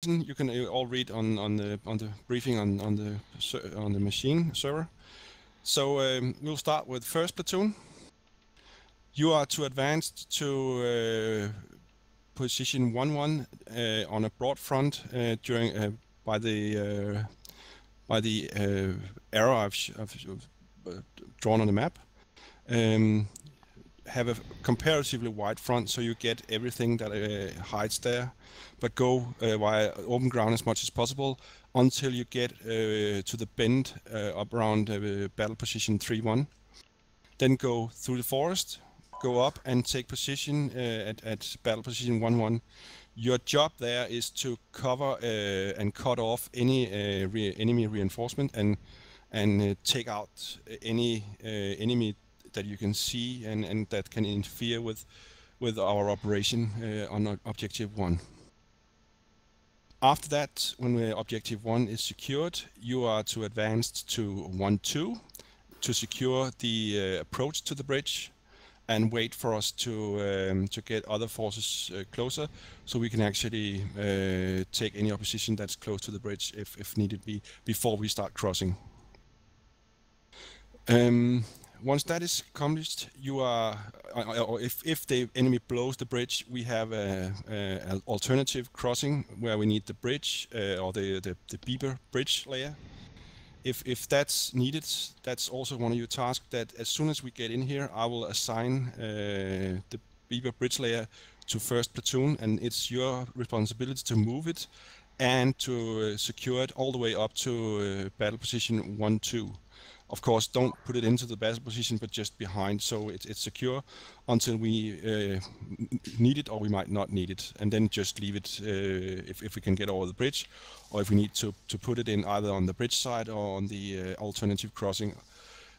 you can all read on the briefing on the machine server. So we'll start with first platoon. You are to advance to position 1-1 on a broad front during by the arrow I've drawn on the map. Have a comparatively wide front, so you get everything that hides there, but go via open ground as much as possible until you get to the bend up around battle position 3-1. Then go through the forest, go up and take position at battle position 1-1. Your job there is to cover and cut off any enemy reinforcement and take out any enemy that you can see and that can interfere with our operation on objective 1. After that, when objective 1 is secured, you are to advance to 1-2 to secure the approach to the bridge and wait for us to get other forces closer, so we can actually take any opposition that's close to the bridge if needed be before we start crossing. Once that is accomplished, you are, or if the enemy blows the bridge, we have an alternative crossing where we need the bridge or the beaver bridge layer. If that's needed, that's also one of your tasks, that as soon as we get in here, I will assign the beaver bridge layer to first platoon, and it's your responsibility to move it and to secure it all the way up to battle position 1-2. Of course, don't put it into the battle position, but just behind, so it's secure until we need it, or we might not need it, and then just leave it if we can get over the bridge, or if we need to put it in either on the bridge side or on the alternative crossing.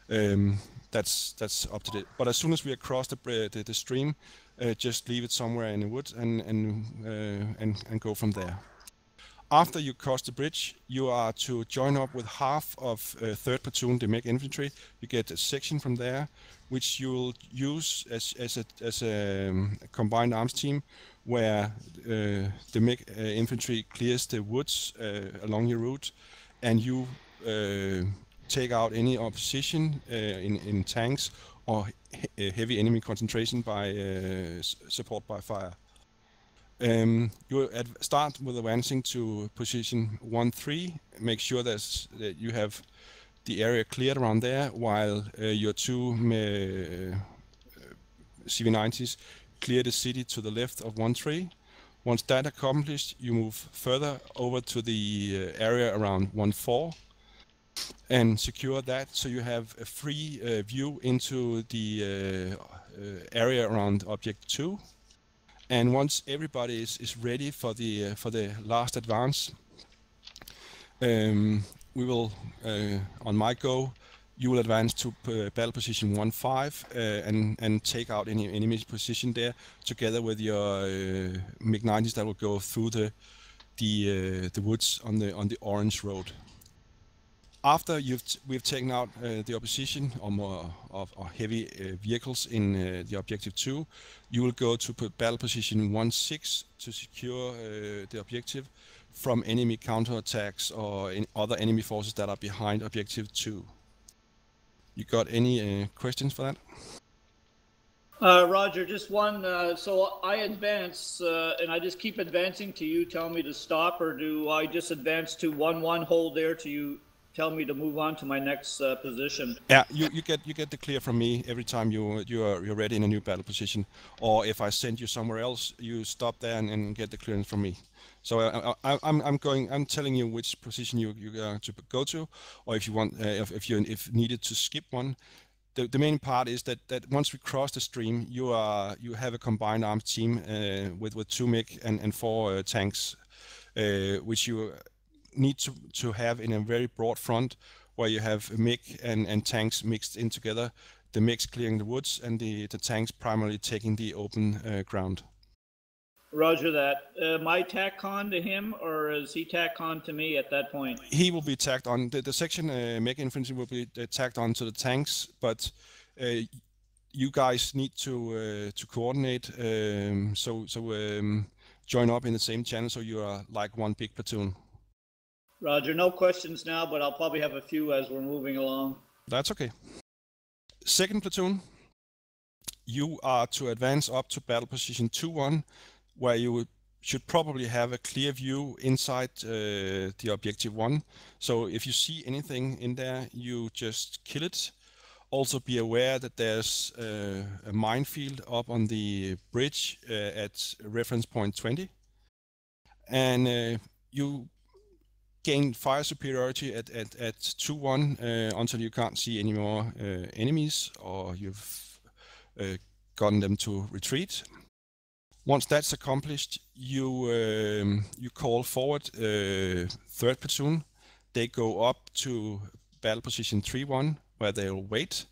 That's up to it. But as soon as we across the stream, just leave it somewhere in the woods and go from there. After you cross the bridge, you are to join up with half of 3rd Platoon, the mech infantry. You get a section from there, which you'll use as a combined arms team, where the mech infantry clears the woods along your route, and you take out any opposition in tanks or heavy enemy concentration by support by fire. You start with advancing to position 1-3. Make sure that you have the area cleared around there, while your two CV90s clear the city to the left of 1-3. Once that accomplished, you move further over to the area around 1-4 and secure that, so you have a free view into the area around object 2. And once everybody is ready for the last advance, we will, on my go, you will advance to battle position 1-5 and take out any enemy position there, together with your MiG-90s that will go through the woods on the orange road. After we've taken out the opposition or heavy vehicles in the objective 2, you will go to battle position 1-6 to secure the objective from enemy counterattacks or other enemy forces that are behind objective 2. You got any questions for that? Roger, just one. So I advance, and I just keep advancing to you tell me to stop, or do I just advance to 1-1, hold there till you tell me to move on to my next position? Yeah, you get the clear from me every time you're ready in a new battle position, or if I send you somewhere else, you stop there and get the clearance from me. So I'm telling you which position you are to go to, or if you want if needed to skip one. The main part is that once we cross the stream, you have a combined arms team with 2 MiG and 4 tanks, which you need to have in a very broad front, where you have MiG and tanks mixed in together, the MiGs clearing the woods and the tanks primarily taking the open ground. Roger that. Am I tack on to him, or is he tack on to me at that point? He will be tacked on. The section mech infantry will be tacked on to the tanks, but you guys need to coordinate. So join up in the same channel so you are like one big platoon. Roger. No questions now, but I'll probably have a few as we're moving along. That's okay. Second platoon, you are to advance up to battle position 2-1, where you should probably have a clear view inside the objective 1. So if you see anything in there, you just kill it. Also be aware that there's a minefield up on the bridge at reference point 20. And you gain fire superiority at 2-1 until you can't see any more enemies, or you've gotten them to retreat. Once that's accomplished, you call forward third platoon. They go up to battle position 3-1, where they'll wait.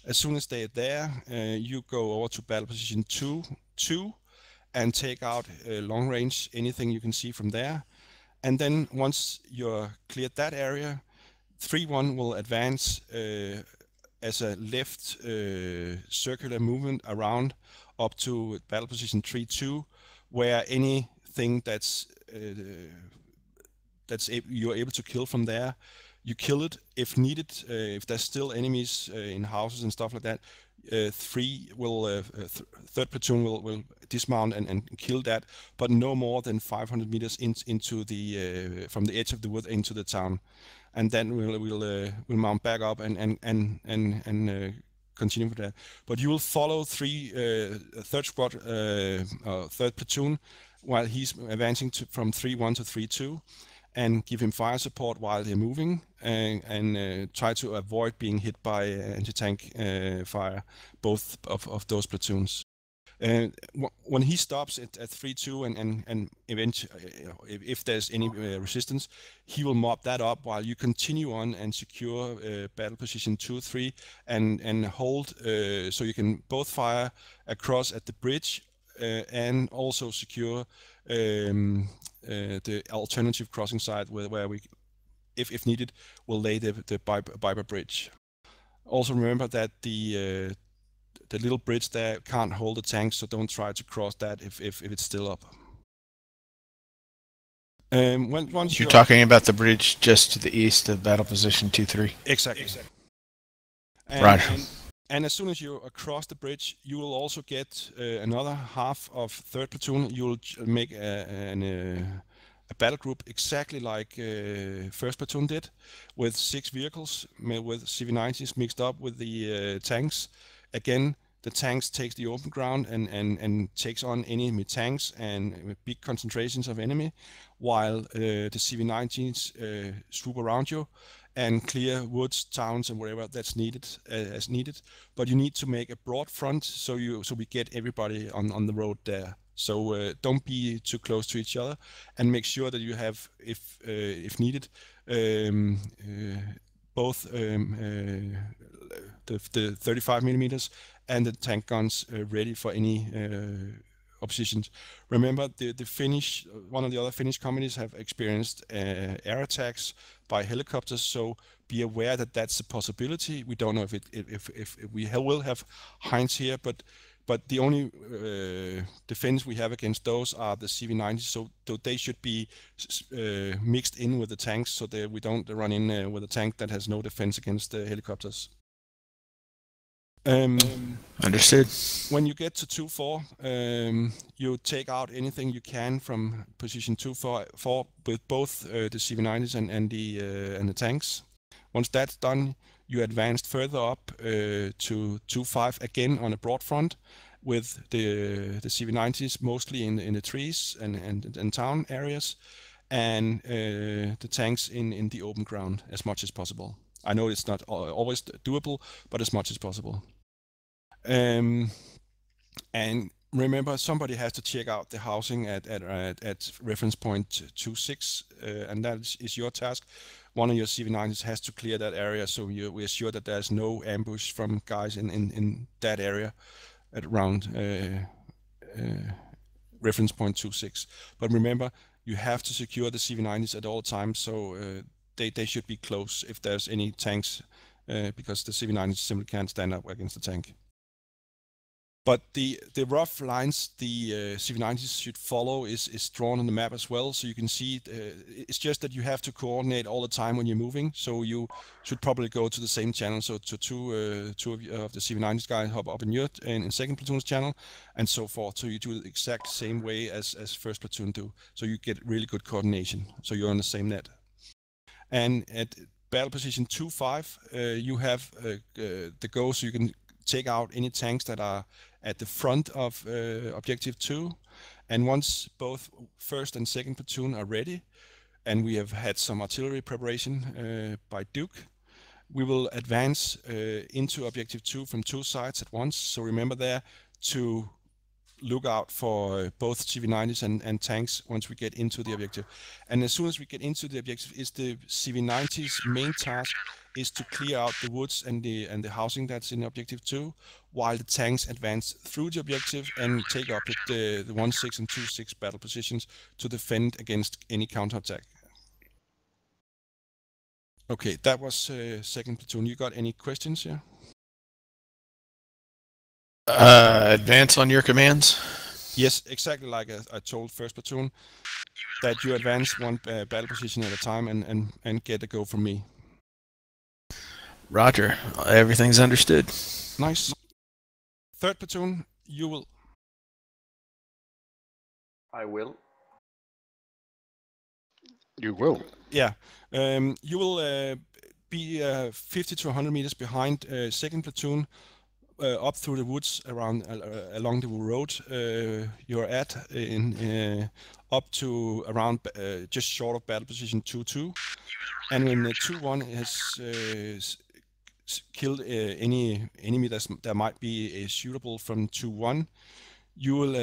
As soon as they're there, you go over to battle position 2-2 and take out long range, anything you can see from there. And then once you're cleared that area, 3-1 will advance as a left circular movement around up to battle position 3-2, where anything that's you're able to kill from there, you kill it if needed. If there's still enemies in houses and stuff like that, third platoon will dismount and kill that, but no more than 500 meters into the from the edge of the wood into the town, and then we'll mount back up and continue with that. But you will follow third squad, third platoon, while he's advancing from 3-1 to 3-2. And give him fire support while they're moving, and try to avoid being hit by anti-tank fire, both of those platoons. When he stops at 3-2 and eventually, if there's any resistance, he will mop that up while you continue on and secure battle position 2-3 and hold, so you can both fire across at the bridge and also secure the alternative crossing site where we, if needed, will lay the Biber bridge. Also remember that the little bridge there can't hold the tanks, so don't try to cross that if it's still up. Once you're talking about the bridge just to the east of battle position 2-3. Exactly. Roger. And as soon as you're across the bridge, you will also get another half of third platoon. You'll make a battle group exactly like first platoon did, with 6 vehicles with CV90s mixed up with the tanks. Again, the tanks takes the open ground and takes on enemy tanks and big concentrations of enemy, while the CV90s swoop around you and clear woods, towns, and wherever that's needed as needed. But you need to make a broad front so we get everybody on the road there. So don't be too close to each other, and make sure that you have, if needed, both the 35 millimeters and the tank guns ready for any oppositions. Remember, the Finnish, one of the other Finnish companies have experienced air attacks by helicopters, so be aware that that's a possibility. We don't know if we will have Hinds here, but the only defense we have against those are the CV90s, so they should be mixed in with the tanks, so that we don't run in with a tank that has no defense against the helicopters. Understood. When you get to 2-4, you take out anything you can from position 2-4 with both the CV90s and the tanks. Once that's done, you advance further up to 2-5 again on a broad front with the CV90s mostly in the trees and town areas, and the tanks in the open ground as much as possible. I know it's not always doable, but as much as possible. And remember, somebody has to check out the housing at reference point 26, and that is your task. One of your CV90s has to clear that area, so we're sure that there's no ambush from guys in that area at around reference point 26. But remember, you have to secure the CV90s at all times, so they should be close if there's any tanks, because the CV90s simply can't stand up against the tank. But the rough lines the CV90s should follow is drawn on the map as well, so you can see it's just that you have to coordinate all the time when you're moving. So you should probably go to the same channel. So to two of the CV90s guys hop up in your in second platoon's channel, and so forth. So you do the exact same way as first platoon do. So you get really good coordination. So you're on the same net. And at battle position 2-5, you have the go, so you can take out any tanks that are at the front of objective 2, and once both first and second platoon are ready, and we have had some artillery preparation by Duke, we will advance into objective 2 from 2 sides at once. So remember there to look out for both CV90s and tanks once we get into the objective. And as soon as we get into the objective, is the CV90s main task is to clear out the woods and the housing that's in objective 2, while the tanks advance through the objective and take up the 1-6 and 2-6 battle positions to defend against any counterattack. Okay, that was second platoon. You got any questions here? Advance on your commands? Yes, exactly like I told first platoon, that you advance one battle position at a time and get a go from me. Roger. Everything's understood. Nice. Third platoon, you will. I will. You will. Yeah. You will be 50 to 100 meters behind second platoon, up through the woods around along the road you're at, up to around just short of battle position 2-2. And when the 2-1 has killed any enemy that might be shootable from 2-1, you will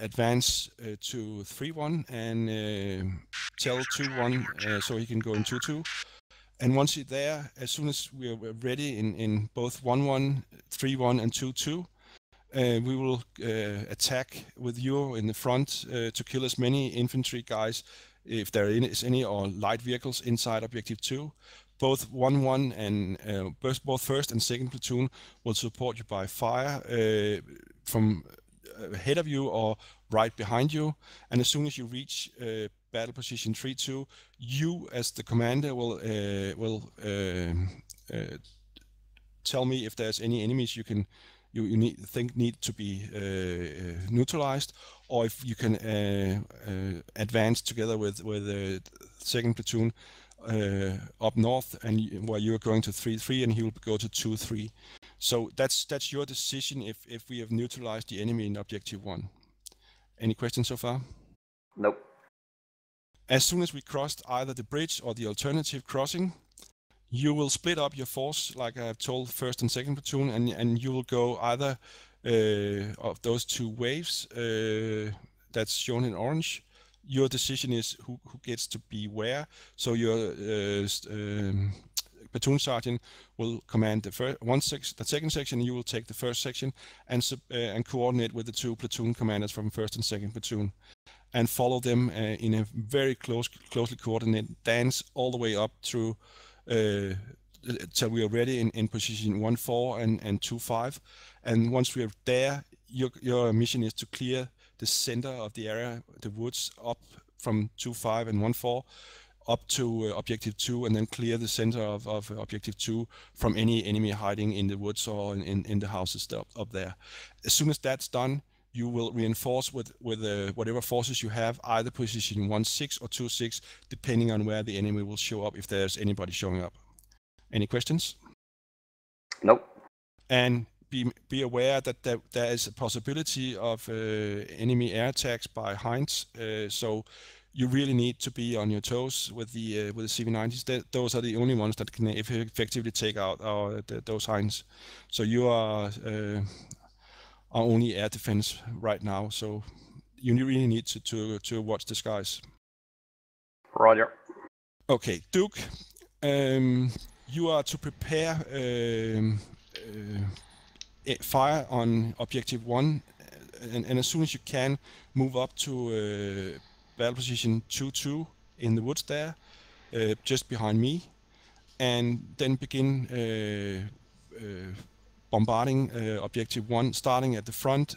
advance to 3-1 and tell 2-1 so he can go in 2-2. And once you're there, as soon as we're ready in both 1-1, 3-1, and 2-2, we will attack with you in the front to kill as many infantry guys, if there is any, or light vehicles inside objective 2. Both 1-1 and both first and second platoon will support you by fire from ahead of you or right behind you. And as soon as you reach battle position 3-2, you as the commander will tell me if there's any enemies you think need to be neutralized, or if you can advance together with the second platoon up north, and where you're going to 3-3 and he will go to 2-3. So that's your decision if we have neutralized the enemy in objective 1. Any questions so far? Nope. As soon as we crossed either the bridge or the alternative crossing, you will split up your force, like I've told first and second platoon, and you will go either of those 2 waves that's shown in orange. Your decision is who gets to be where. So your platoon sergeant will command the second section, and you will take the first section and coordinate with the 2 platoon commanders from first and second platoon, and follow them in a very closely coordinated dance all the way up through till we are ready in position 1-4 and 2-5. And once we are there, your mission is to clear the center of the area, the woods, up from 2-5 and 1-4 up to objective 2, and then clear the center of objective 2 from any enemy hiding in the woods or in the houses up there. As soon as that's done, you will reinforce with whatever forces you have, either position 1-6 or 2-6, depending on where the enemy will show up, if there's anybody showing up. Any questions? Nope. And be aware that there is a possibility of enemy air attacks by Hinds, so you really need to be on your toes with the CV90s. Those are the only ones that can effectively take out those Hinds. So you are only air defense right now, so you really need to watch the skies. Roger. Okay, Duke, you are to prepare fire on objective 1, and as soon as you can, move up to battle position 2-2 in the woods there, just behind me, and then begin bombarding objective 1, starting at the front,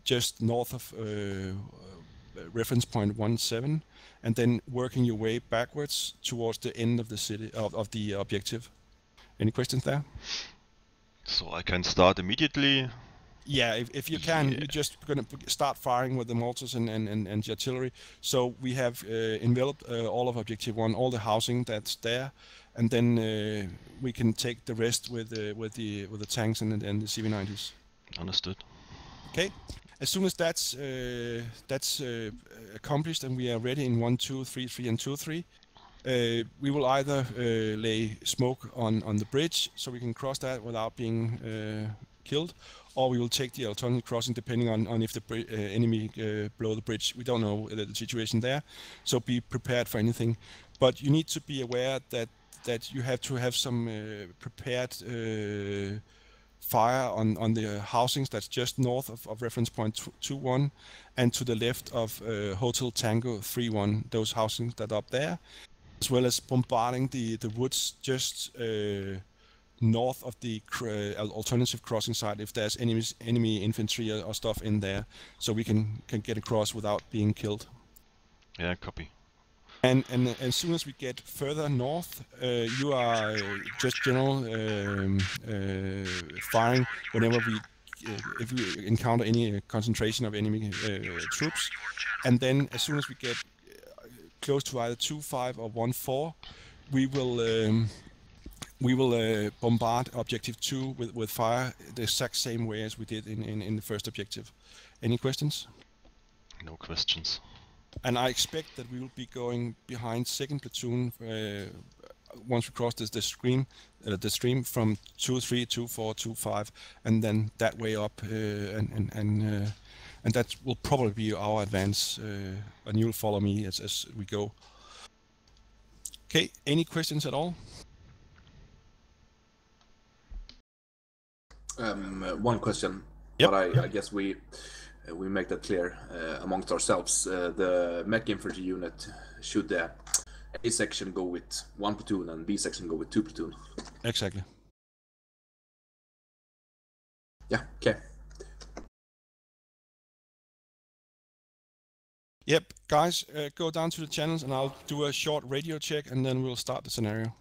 just north of reference point 17, and then working your way backwards towards the end of the city of the objective. Any questions there? So I can start immediately. Yeah, if you can, you're just going to start firing with the mortars and the artillery. So we have enveloped all of Objective 1, all the housing that's there, and then we can take the rest with the tanks and the CV90s. Understood. Okay. As soon as that's accomplished and we are ready in 1, 2, 3, 3, and 2, 3, we will either lay smoke on the bridge so we can cross that without being killed, or we will take the alternative crossing depending on if the enemy blow the bridge. We don't know the situation there, so be prepared for anything. But you need to be aware that you have to have some prepared fire on the housings that's just north of reference point 21 and to the left of Hotel Tango 31, those housings that are up there, as well as bombarding the woods just north of the alternative crossing site if there's enemy infantry or stuff in there, so we can get across without being killed. Yeah, copy. And as soon as we get further north, you are just general firing whenever if we encounter any concentration of enemy troops, and then as soon as we get close to either 2-5 or 1-4, we will bombard objective 2 with fire the exact same way as we did in the first objective. Any questions? No questions. And I expect that we will be going behind second platoon once we cross the stream from 2-3, 2-4, 2-5, and then that way up, and that will probably be our advance. And you'll follow me as we go. Okay. Any questions at all? One question, yep. But I guess we make that clear amongst ourselves. The mech infantry unit, should the A section go with 1 platoon and B section go with 2 platoon? Exactly. Yeah, okay. Yep, guys, go down to the channels and I'll do a short radio check and then we'll start the scenario.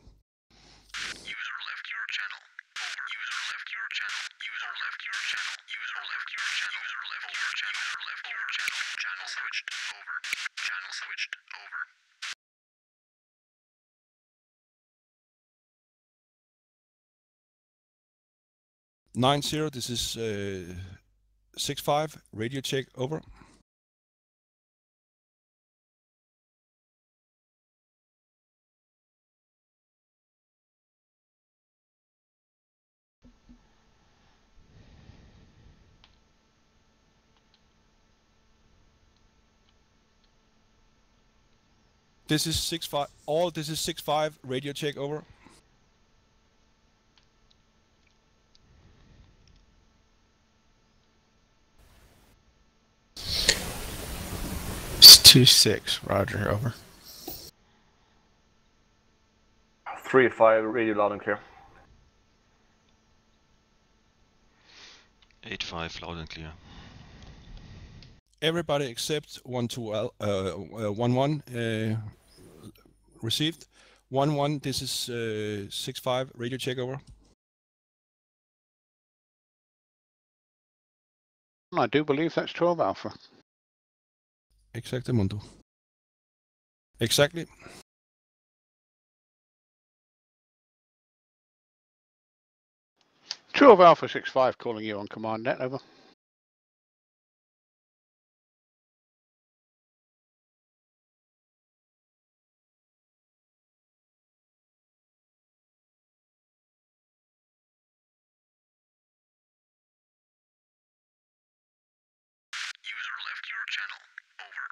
User left your channel. Over. User left your channel. User left your channel. User left your channel. User left your channel. User left your channel. Channel switched. Over. Channel switched. Over. 9-0, this is 6-5, radio check, over. This is 6-5, all this is 6-5, radio check, over. It's 2-6, roger, over. 3-5, radio loud and clear. 8-5, loud and clear. Everybody except 1-1 received. 1-1, this is 6-5, radio check, over. I do believe that's 12 Alpha. Exactamundo. Exactly. Two of Alpha 6-5 calling you on command net, over. User left your channel. Over.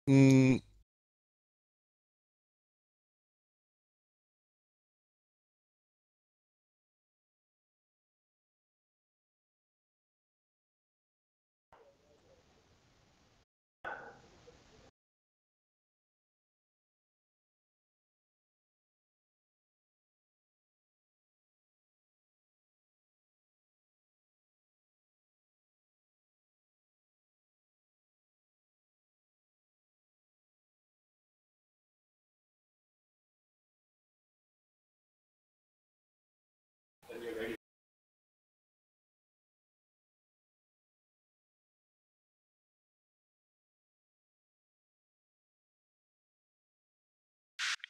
Mm,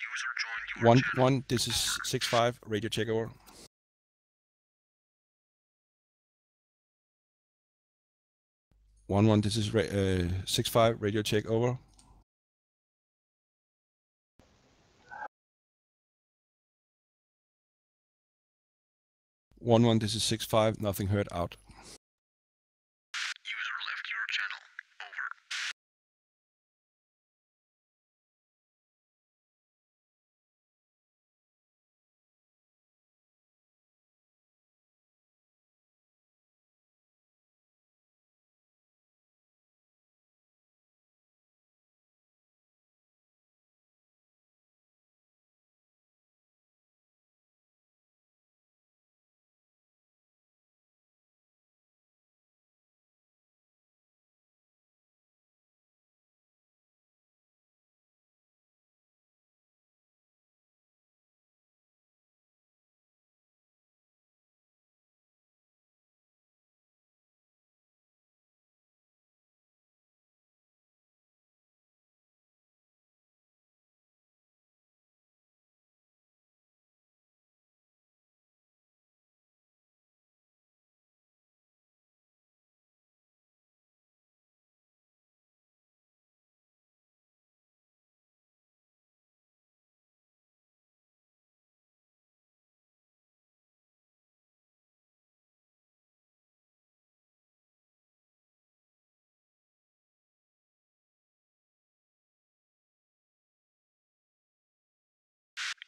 User joined your channel. 1-1, this is 6-5, radio check over. 1-1, this is 6-5, radio check over. 1-1, this is 6-5, nothing heard, out. User left your channel. Over.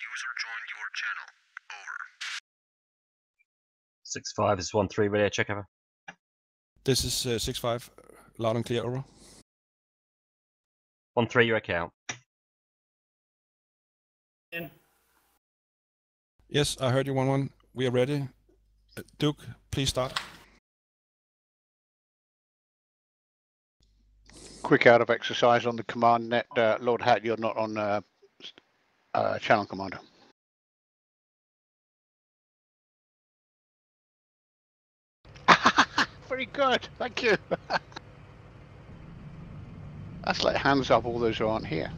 User joined your channel. Over. 6-5 is 1-3, radio check over. This is 6-5, loud and clear, over. 1-3, your account. In. Yes, I heard you, 1-1. We are ready. Duke, please start. Quick out of exercise on the command net. Lord Hat, you're not on channel commander. Very good, thank you. That's like hands up all those who aren't here.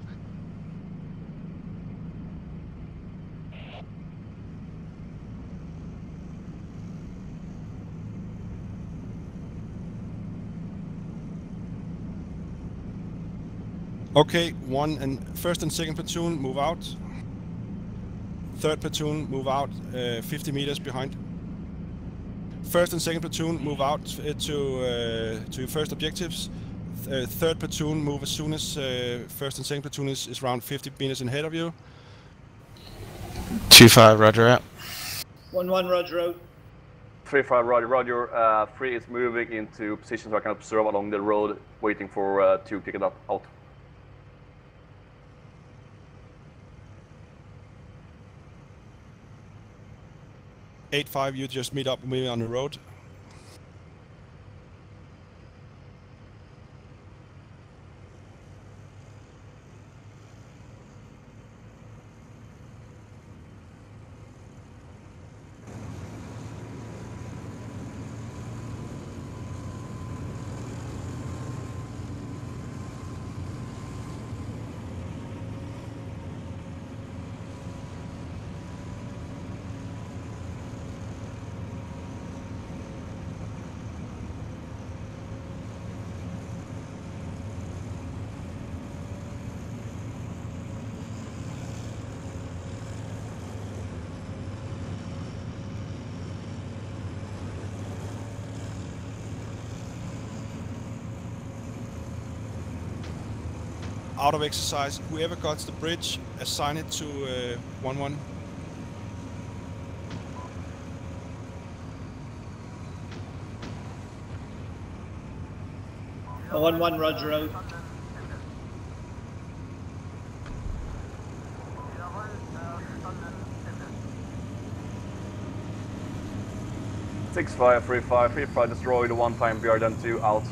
Okay, 1st and 2nd platoon, move out. 3rd platoon, move out 50 meters behind. 1st and 2nd platoon, move out to your first objectives. 3rd platoon, move as soon as 1st and 2nd platoon is around 50 meters ahead of you. 2-5, roger out. 1-1, roger out. 3-5, roger, roger. 3 is moving into position so I can observe along the road, waiting for 2 to get out. 8-5, you just meet up with me on the road. out of exercise. Whoever got the bridge, assign it to 1-1. A 1-1, Roger out. Six five 3-5 destroyed, one time BRDM 2 out.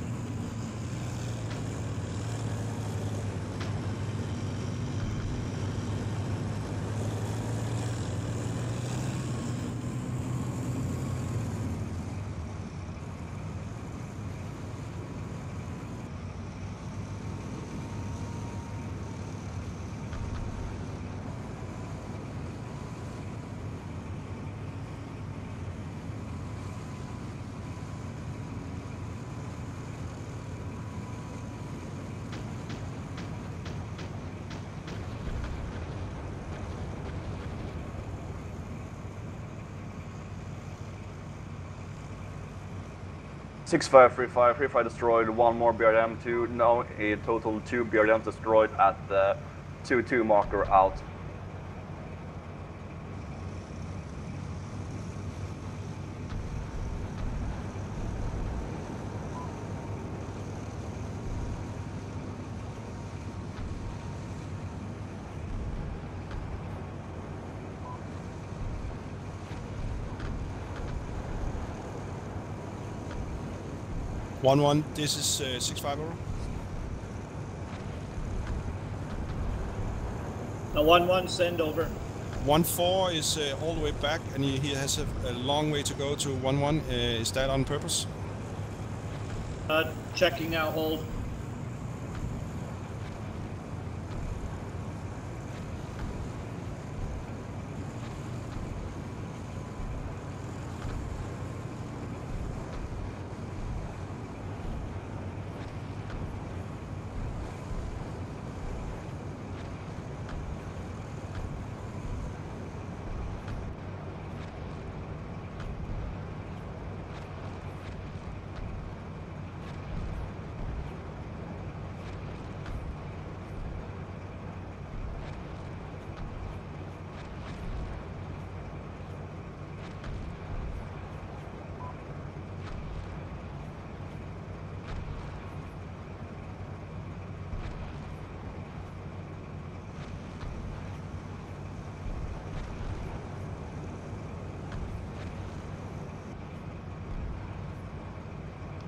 Six five 3-5 destroyed, one more BRDM 2, now a total 2 BRDMs destroyed at the 2-2 marker out. One, this is 6-5 over. A 1-1, send over. 1-4 is all the way back, and he has a long way to go to 1-1. Is that on purpose? Checking now, hold.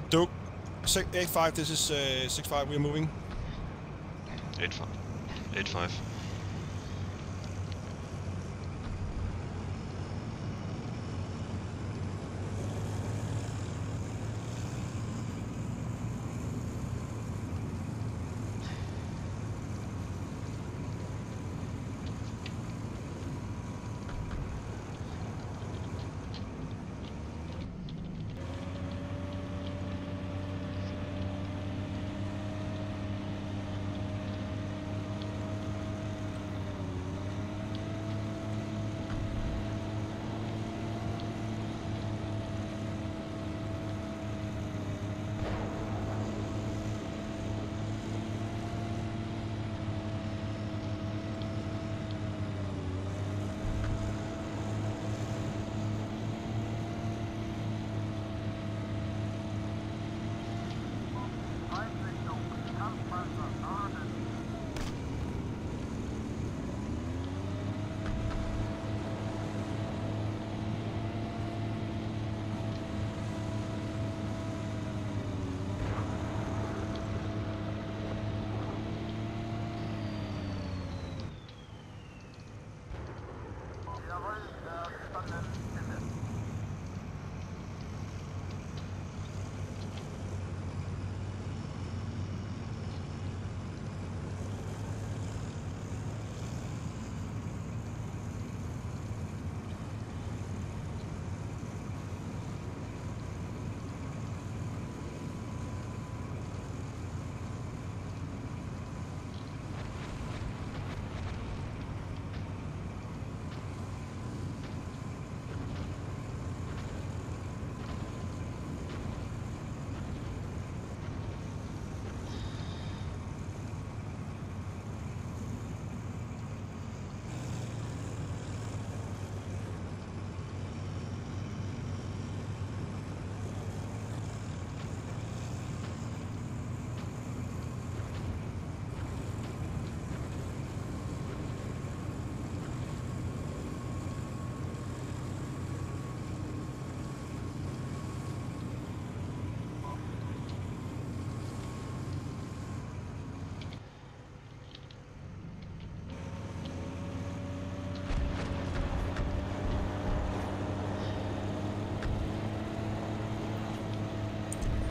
Duke, 8-5, this is 6-5, we're moving. 8-5.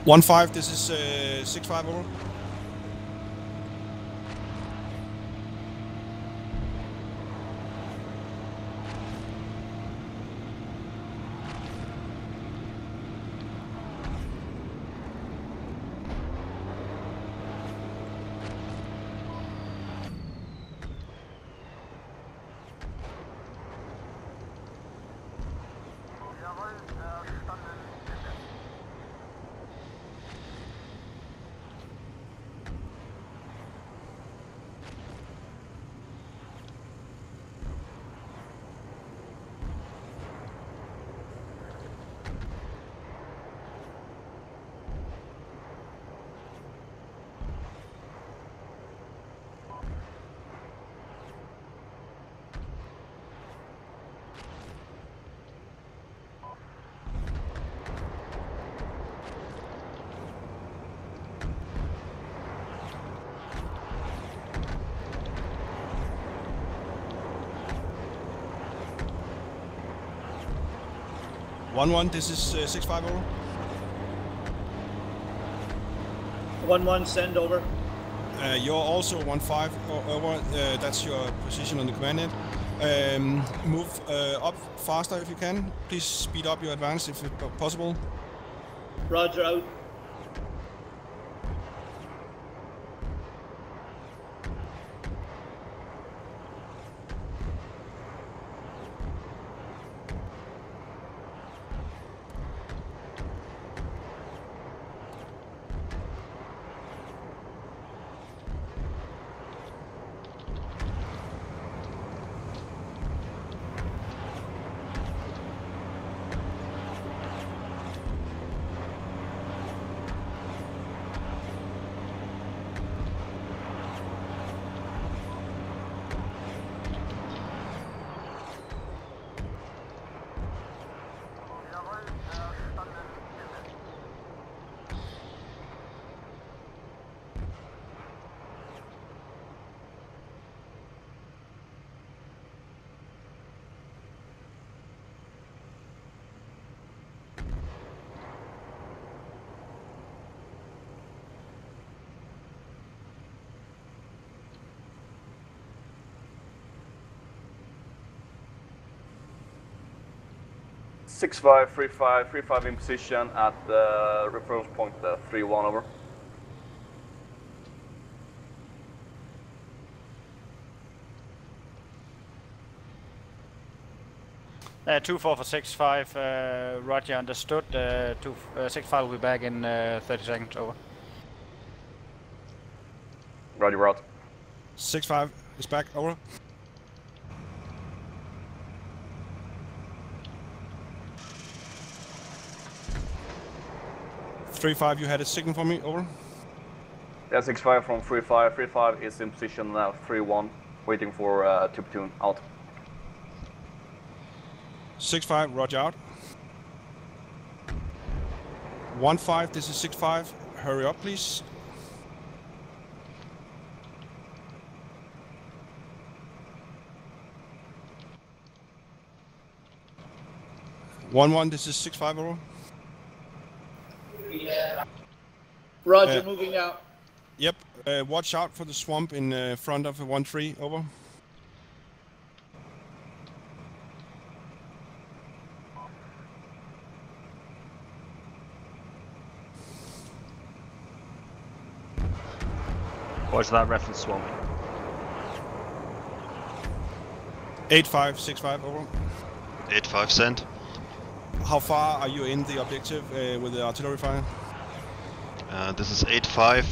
1-5, this is 6-5 over. This is 6-5 over. 1-1, send over. You're also 1-5 over. That's your position on the command net. Move up faster if you can. Please speed up your advance if possible. Roger, out. Six five, 3-5, 3-5 in position at the reference point 3-1 over. Two 4 for 6-5, Roger, understood. 6-5 will be back in 30 seconds, over. Roger, we're out. 6-5 is back, over. Three-5, you had a signal for me, over. Yeah, 6-5 from 3-5. 3-5 is in position now, 3-1, waiting for 2 platoon, out. 6-5, roger out. 1-5, this is 6-5. Hurry up, please. This is 6-5 over. Roger, moving out. Yep, watch out for the swamp in front of 1-3, over. Watch that reference swamp. 8-5, 6-5, over. 8-5, send. How far are you in the objective with the artillery fire? This is 8-5.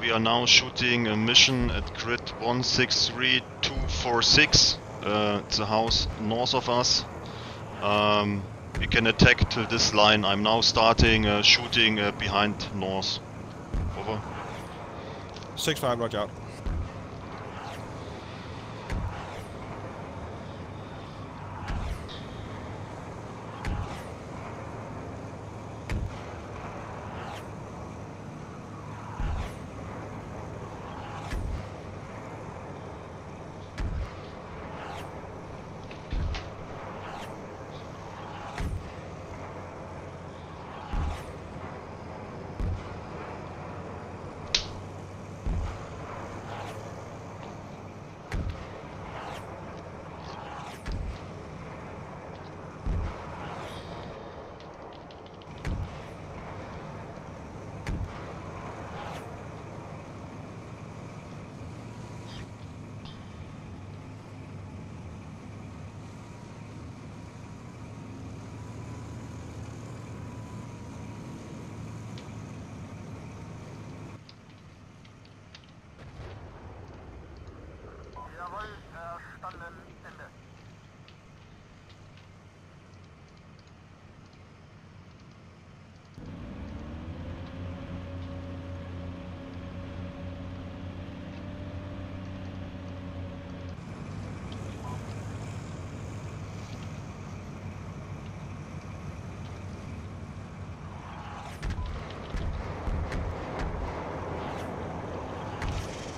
We are now shooting a mission at grid 163246. It's a house north of us. We can attack to this line. I'm now starting shooting behind north. Over. 6-5, roger out.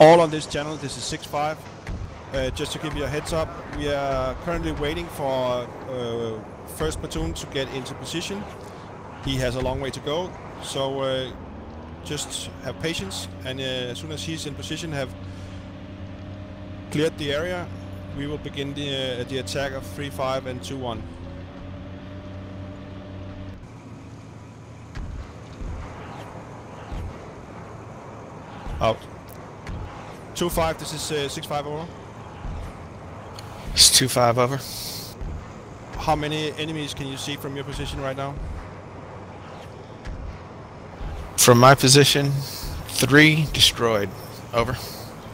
All on this channel, this is 6-5. Just to give you a heads up, we are currently waiting for first platoon to get into position. He has a long way to go, so just have patience, and as soon as he's in position, have cleared the area, we will begin the attack of 3-5 and 2-1. Out. 2-5, this is 6-5 over. It's 2-5 over. How many enemies can you see from your position right now? From my position, 3 destroyed. Over.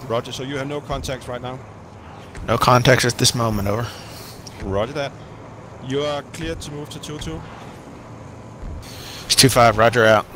Roger, so you have no contacts right now? No contacts at this moment. Over. Roger that. You are cleared to move to 2-2. It's 2-5, roger out.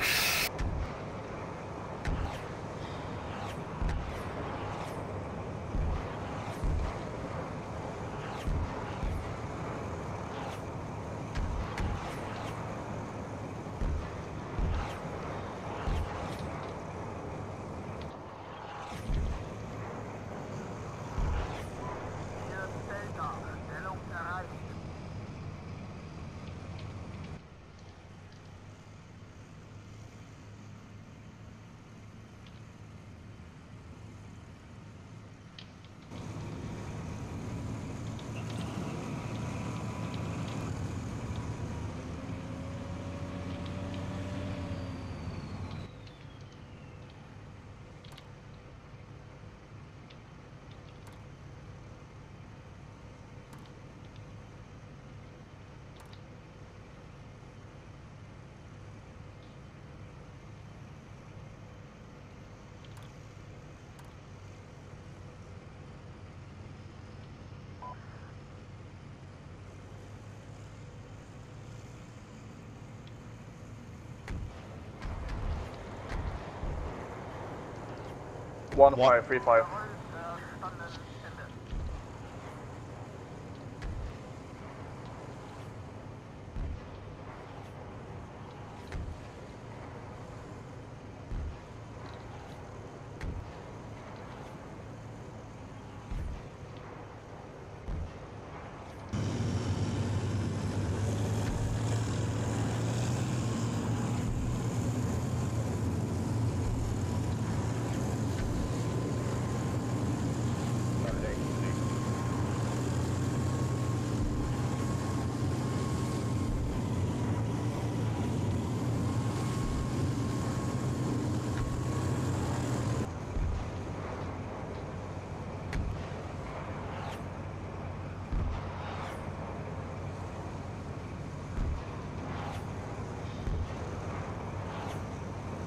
One 5, 3-5.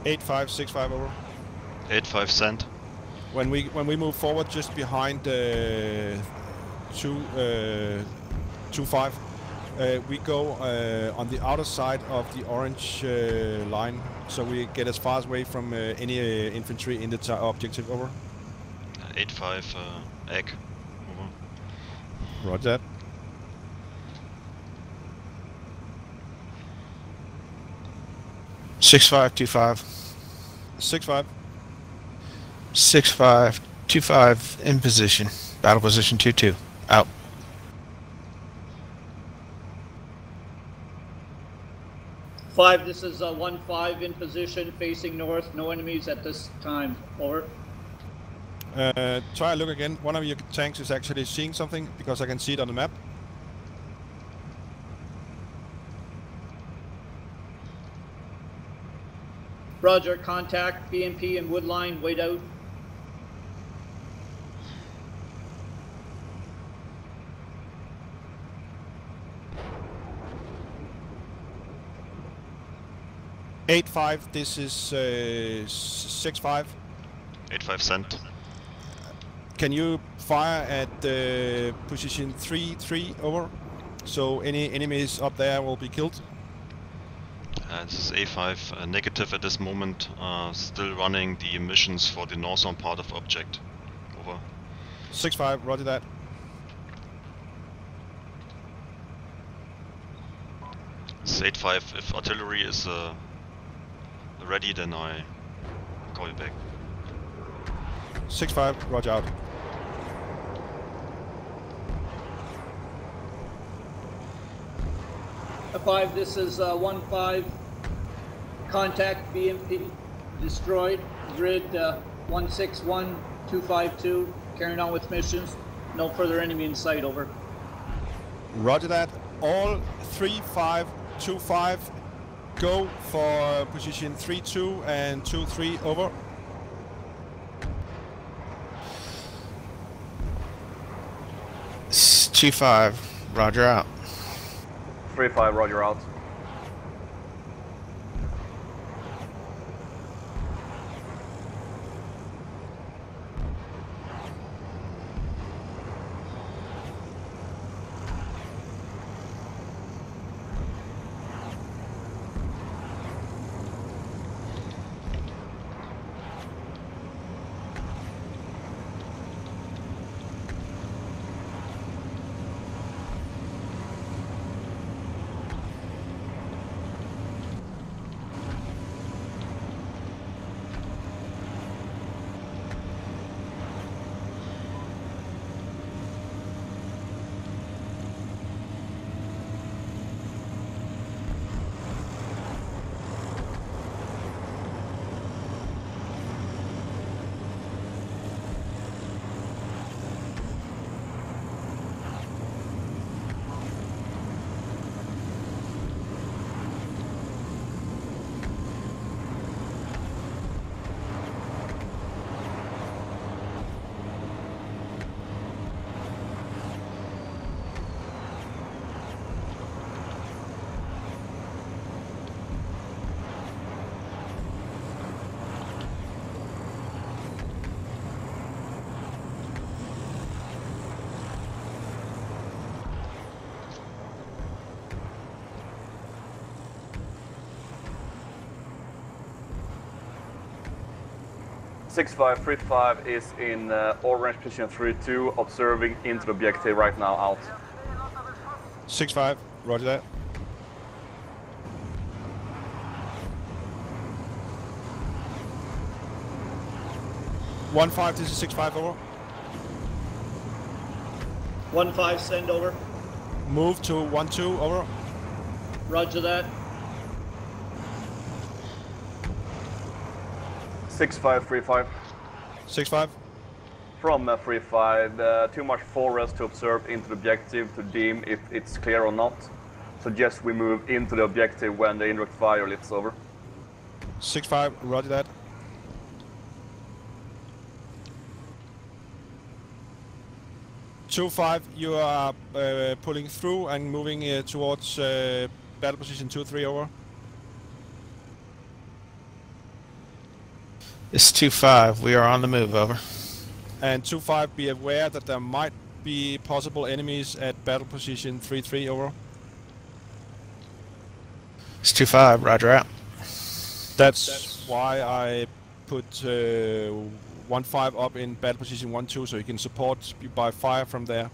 Eight 5, 6-5 over. 8-5 send. When we move forward, just behind 2-5, we go on the outer side of the orange line, so we get as far away from any infantry in the objective. Over. 8-5 egg. Over. Roger that. 6-5, 2-5. 6-5. 6-5, 2-5 in position. Battle position 2-2. Out. Five, this is 1-5 in position, facing north. No enemies at this time. Over. Try and look again. One of your tanks is actually seeing something because I can see it on the map. Roger, contact BMP and Woodline, wait out. Eight 5. This is 6-5. 8-5 sent. Can you fire at position 3-3 over? So any enemies up there will be killed. This is A5 negative at this moment. Still running the missions for the northern part of object. Over. 6-5, roger that. This is 8-5. If artillery is ready, then I call you back. 6-5, roger out. Five, this is 1-5. Contact BMP destroyed. Grid 161-252. Carrying on with missions. No further enemy in sight. Over. Roger that. All 3-5-2-5. Go for position 3-2 and 2-3. Over. It's 2-5. Roger out. 3-5, roger out. Six-5, 3-5 is in orange position 3-2, observing into the objective right now, out. 6-5, roger that. One 5, this is 6-5 over. 1-5, send over. Move to 1-2 over. Roger that. 6-5, 3-5. 6-5. From 3-5, too much forest to observe into the objective to deem if it's clear or not. Suggest we move into the objective when the indirect fire lifts over. 6-5, roger that. Two 5, you are pulling through and moving towards battle position 2-3 over. It's 2-5. We are on the move, over. And 2-5, be aware that there might be possible enemies at battle position 3-3 over. It's 2-5. Roger out. That's why I put 1-5 up in battle position 1-2, so you can support by fire from there.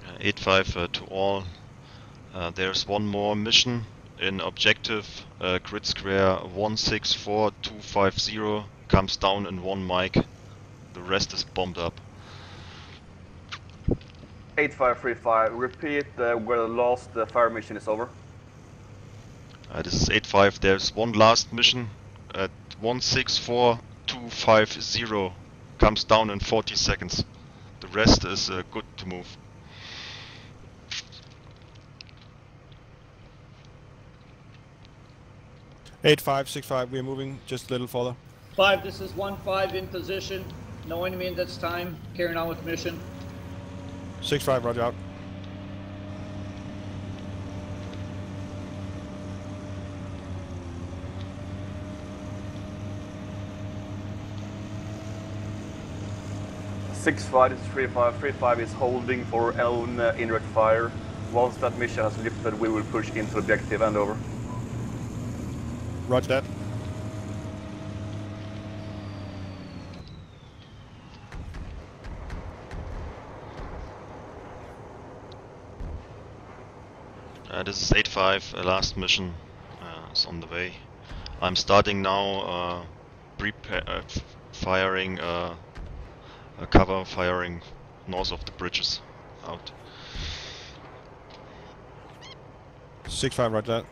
Uh, 8-5 to all. There's one more mission in objective, grid square 164250, comes down in one mic. The rest is bombed up. 8535, repeat where the last fire mission is over. This is 8-5, there's one last mission at 164250, comes down in 40 seconds. The rest is good to move. Eight 5, 6-5, we're moving just a little further. 5, this is 1-5 in position. No enemy in this time. Carrying on with mission. 6-5, roger out. Is 3-5. 3-5 is holding for own indirect fire. Once that mission has lifted, we will push into the objective and over. Roger that. This is 8-5, last mission is on the way. I'm starting now firing cover firing north of the bridges out. 6-5, roger that.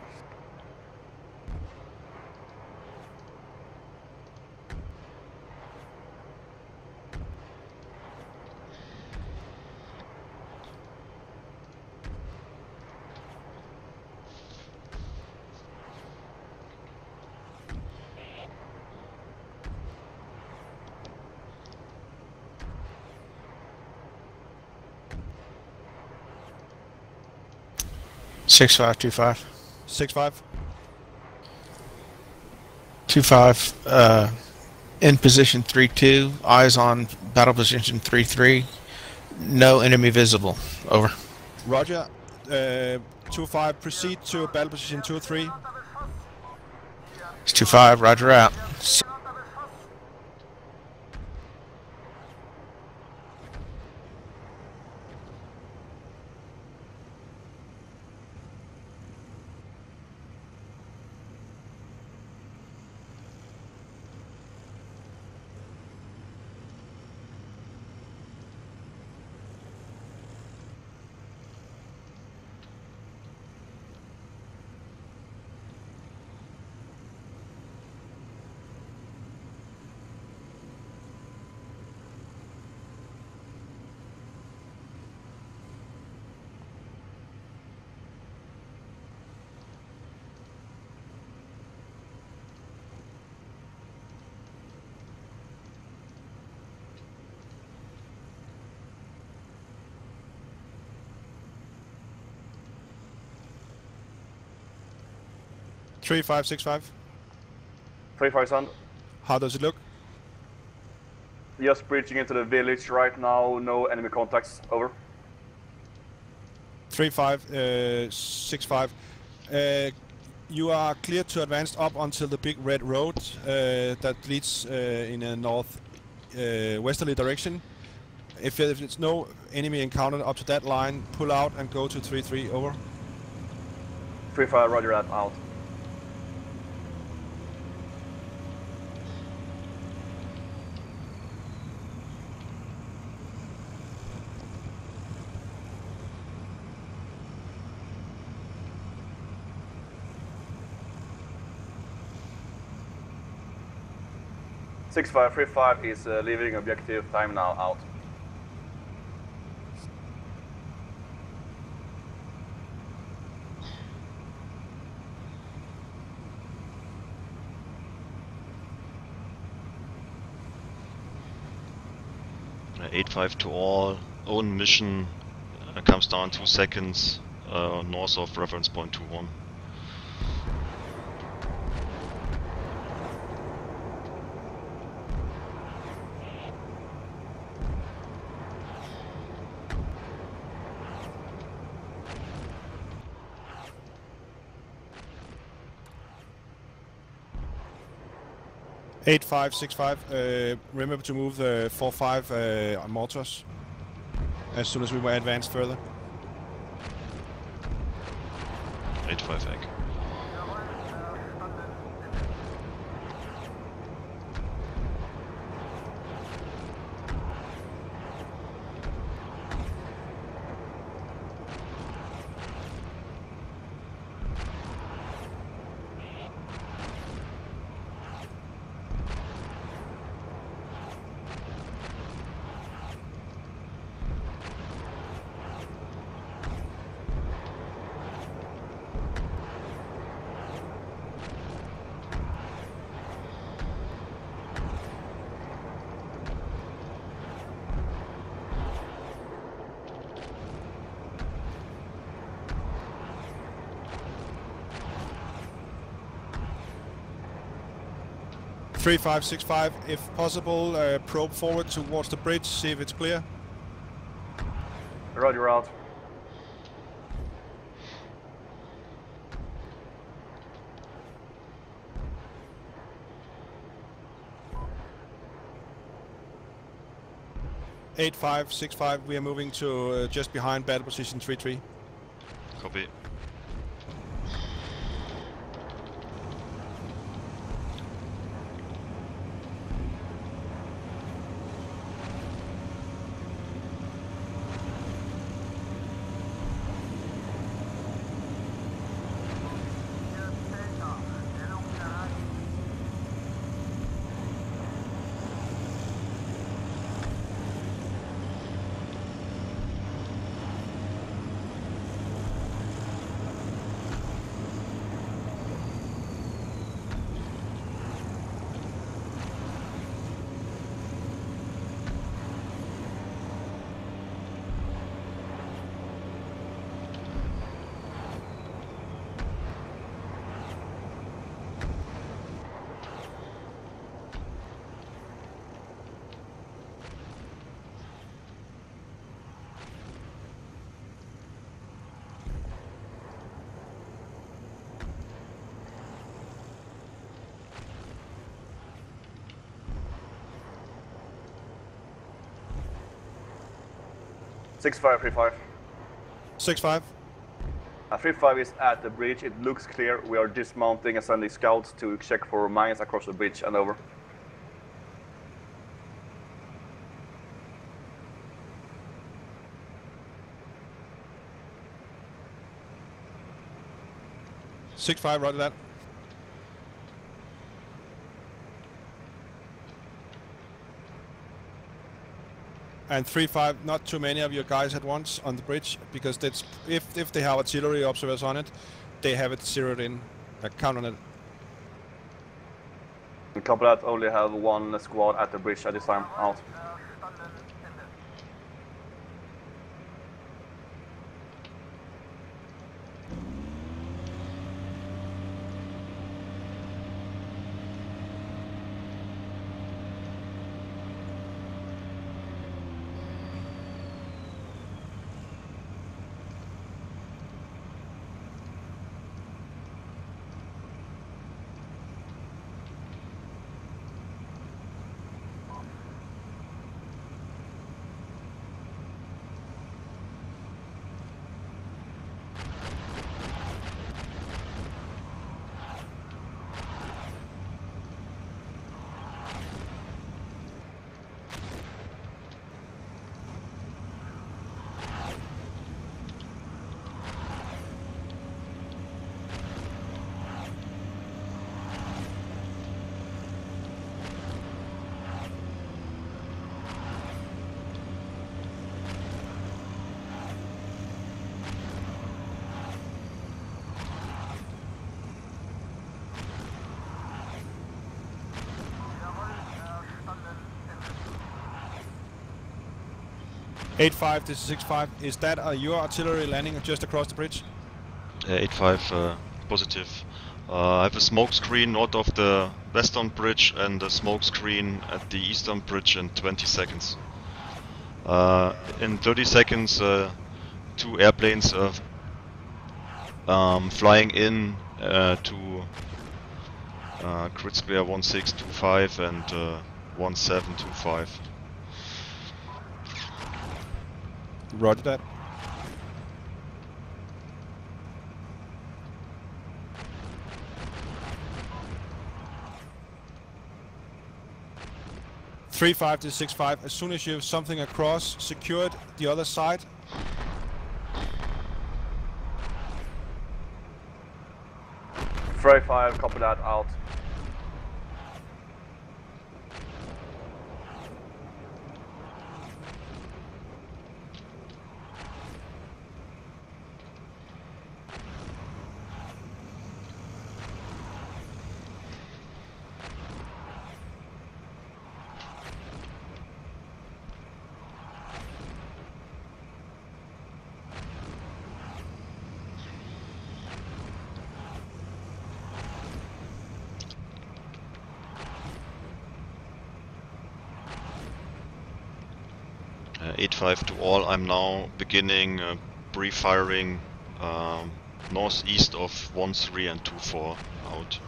Six five 2-5. 6-5. 2-5. In position 3-2. Eyes on battle position 3-3. No enemy visible. Over. Roger. 2-5, proceed to battle position 2-3. It's 2-5. Roger out. Three, 5, 6-5. 3-5 Sun. How does it look? Just breaching into the village right now, no enemy contacts, over. 3-5, 6-5. You are clear to advance up until the big red road that leads in a north westerly direction. If it's no enemy encountered up to that line, pull out and go to 3-3, over. 3-5, roger that, out. Six 5, 3-5 is leaving objective, time now, out. Uh, 8-5 to all. Own mission comes down 2 seconds north of reference point 2-1. Eight 5, 6-5. Remember to move the 4-5 on mortars as soon as we advance further. 8-5 egg. 3565, if possible, probe forward towards the bridge, see if it's clear. Roger out. (8565), we are moving to just behind battle position 3-3. Copy. Six five, 3-5. 6-5. 3-5 is at the bridge. It looks clear. We are dismounting and sending scouts to check for mines across the bridge and over. Six 5, roger that. And 3-5, not too many of your guys at once on the bridge, because that's if they have artillery observers on it, they have it zeroed in. Count on it. Copy that. Only have one squad at the bridge at this time. Out. (8-5), this is 6-5. Is that your artillery landing just across the bridge? 8-5, positive. I have a smoke screen north of the western bridge and a smoke screen at the eastern bridge in 20 seconds. In 30 seconds, 2 airplanes flying in to grid square 1625 and 1725. Roger that. (3-5) to 6-5. As soon as you have something across, secured the other side. Fray 5, copy that. Out. 8-5 to all. I'm now beginning pre-firing northeast of 1-3 and 2-4 out.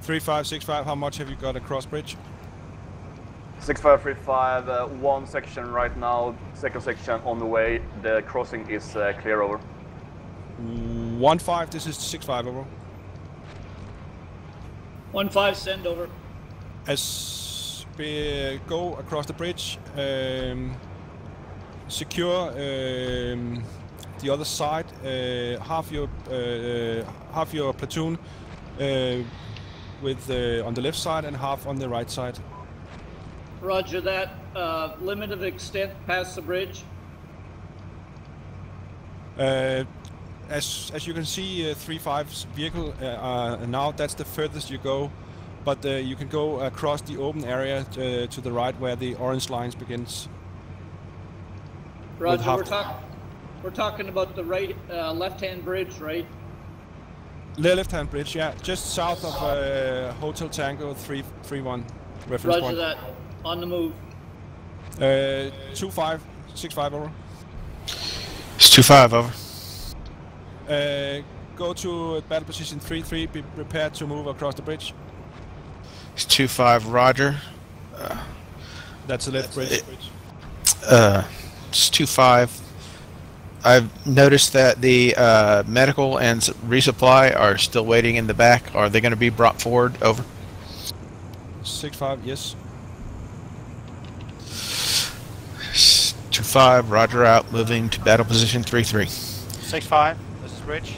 Three-five, 6-5, how much have you got across bridge? 6535, one section right now, second section on the way. The crossing is clear over. 1-5, this is 6-5 over. 1-5, send over. As we go across the bridge, secure the other side, half your platoon with on the left side and half on the right side. Roger that. Limit of extent past the bridge. As you can see, 3-5's vehicle now, that's the furthest you go, but you can go across the open area to the right where the orange lines begins. Roger, we're talking about the right left-hand bridge, right? The left-hand bridge, yeah, just south of Hotel Tango 331 reference Roger point. that. On the move. 2-5, 6-5 over. It's 2-5 over. Go to battle position 3-3. Be prepared to move across the bridge. It's 2-5, Roger. That's the left bridge. It's 2-5. I've noticed that the medical and resupply are still waiting in the back. Are they going to be brought forward? Over. 6-5, yes. 2-5, Roger out. Moving to battle position 3-3. 6-5, this is Rich.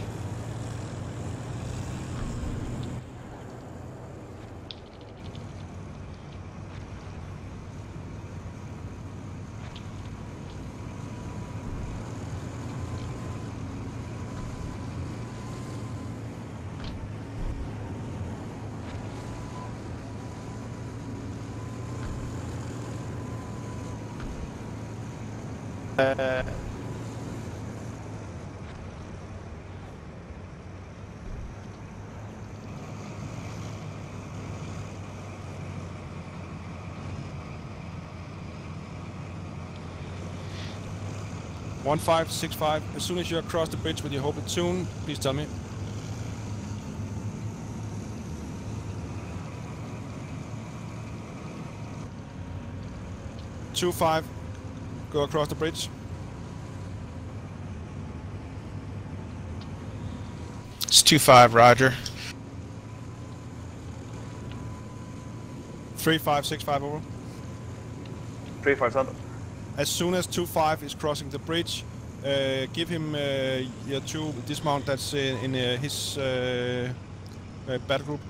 One 5, 6-5. As soon as you're across the bridge with your whole platoon, please tell me. Two 5, go across the bridge. It's 2-5, Roger. 3-5, 6-5 over. 3-5 center. As soon as 2-5 is crossing the bridge, give him your 2 dismount that's in his battle group.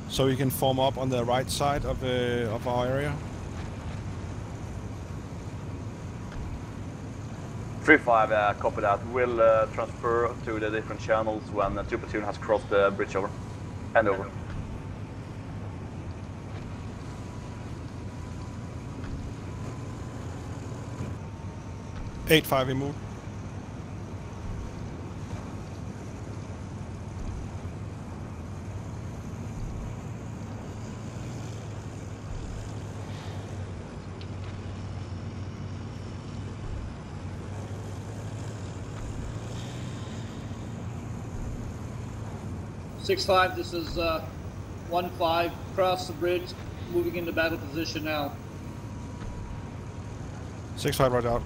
So you can form up on the right side of our area. 3-5, copy that. We'll transfer to the different channels when the 2 platoon has crossed the bridge over. Hand over. 8-5, we move. Six 5, this is 1-5, cross the bridge, moving into battle position now. 6-5, roger out.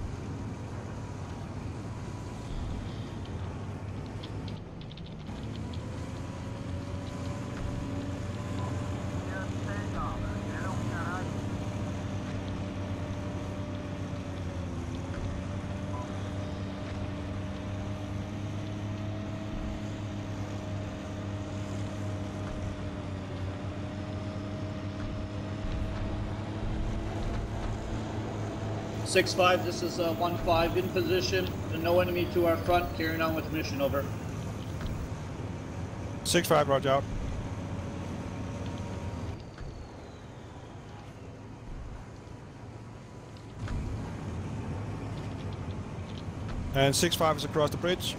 Six five. This is 1-5 in position. And no enemy to our front. Carrying on with the mission. Over. 6-5, roger out. And 6-5 is across the bridge.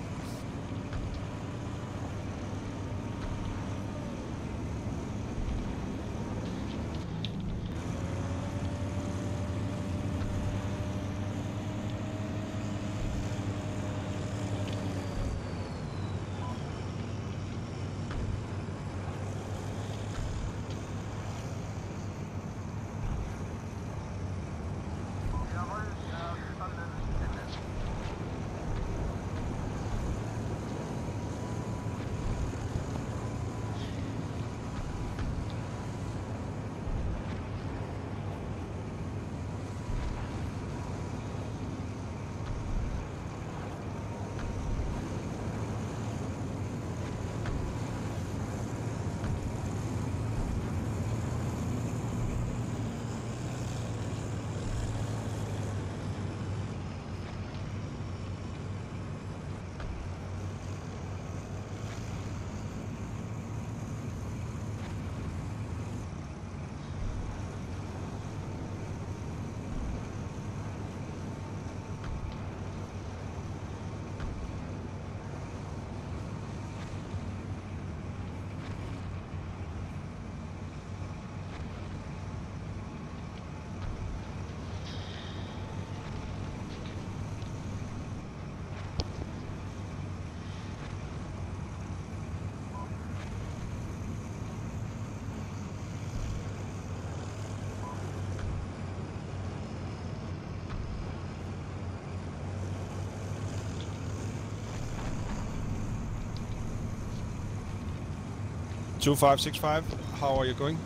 Two 5-6-5, how are you going?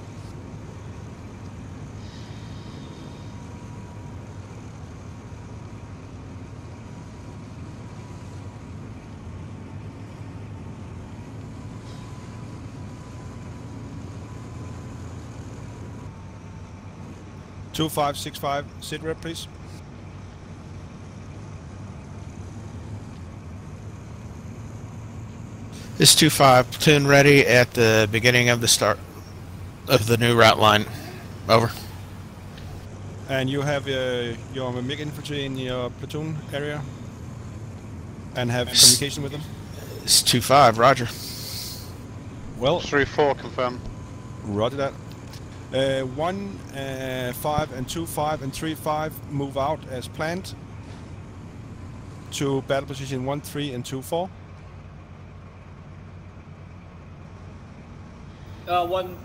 Two 5-6-5, sit rep please. This 2-5, platoon ready at the beginning of the start of the new route line. Over. And you have your MiG infantry in your platoon area? And have communication with them? It's 2-5, roger. Well, 3-4, confirm. Roger that. 1, 5 and 2-5 and 3-5 move out as planned to battle position 1-3 and 2-4. 1-5,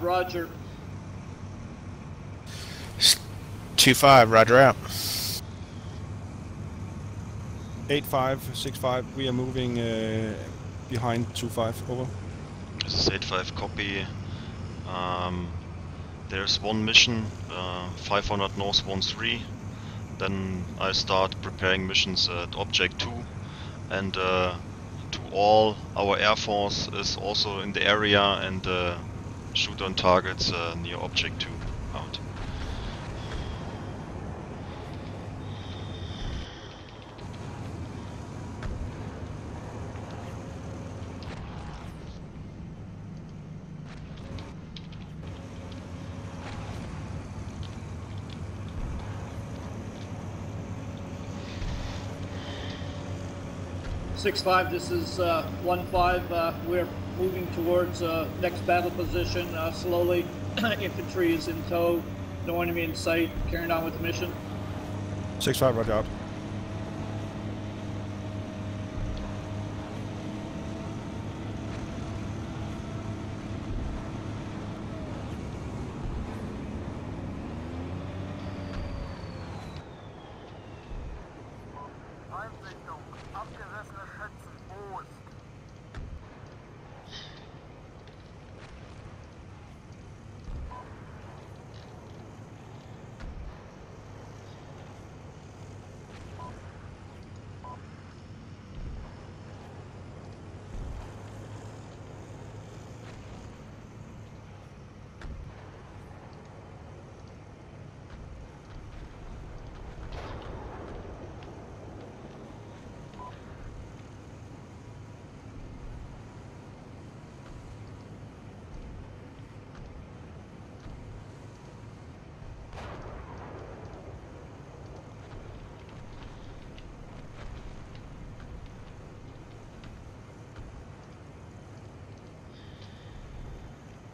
roger. 2-5, roger out. 8-5, 6-5, we are moving behind 2-5, over. This is 8-5, copy. There's one mission, 500 North 1-3. Then I start preparing missions at Object 2, and to all, our Air Force is also in the area and shoot on targets near Object 2. Out. Six 5, this is 1-5. We're moving towards next battle position slowly. Infantry is in tow. No enemy in sight. Carrying on with the mission. 6-5, roger out.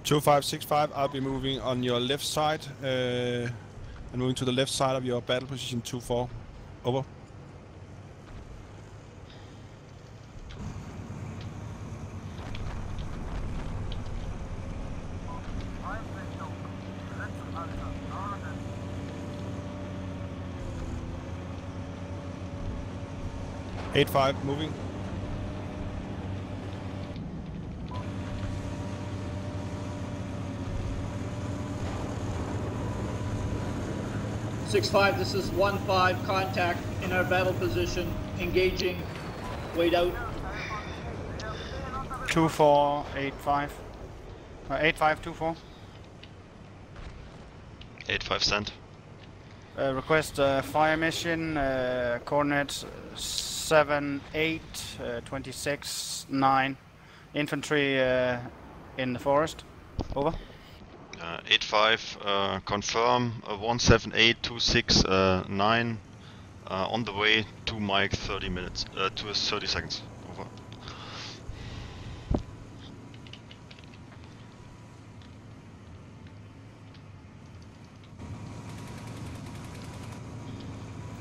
2565, I'll be moving on your left side, and moving to the left side of your battle position 24. Over. Eight five moving. Six five. This is 1-5. Contact in our battle position. Engaging. Wait out. 2485. 8524. 85 cent. Request fire mission. Coordinates 7-8-26-9. Infantry in the forest. Over. 85, confirm 17826-9 on the way to Mike 30 minutes, to 30 seconds. Over.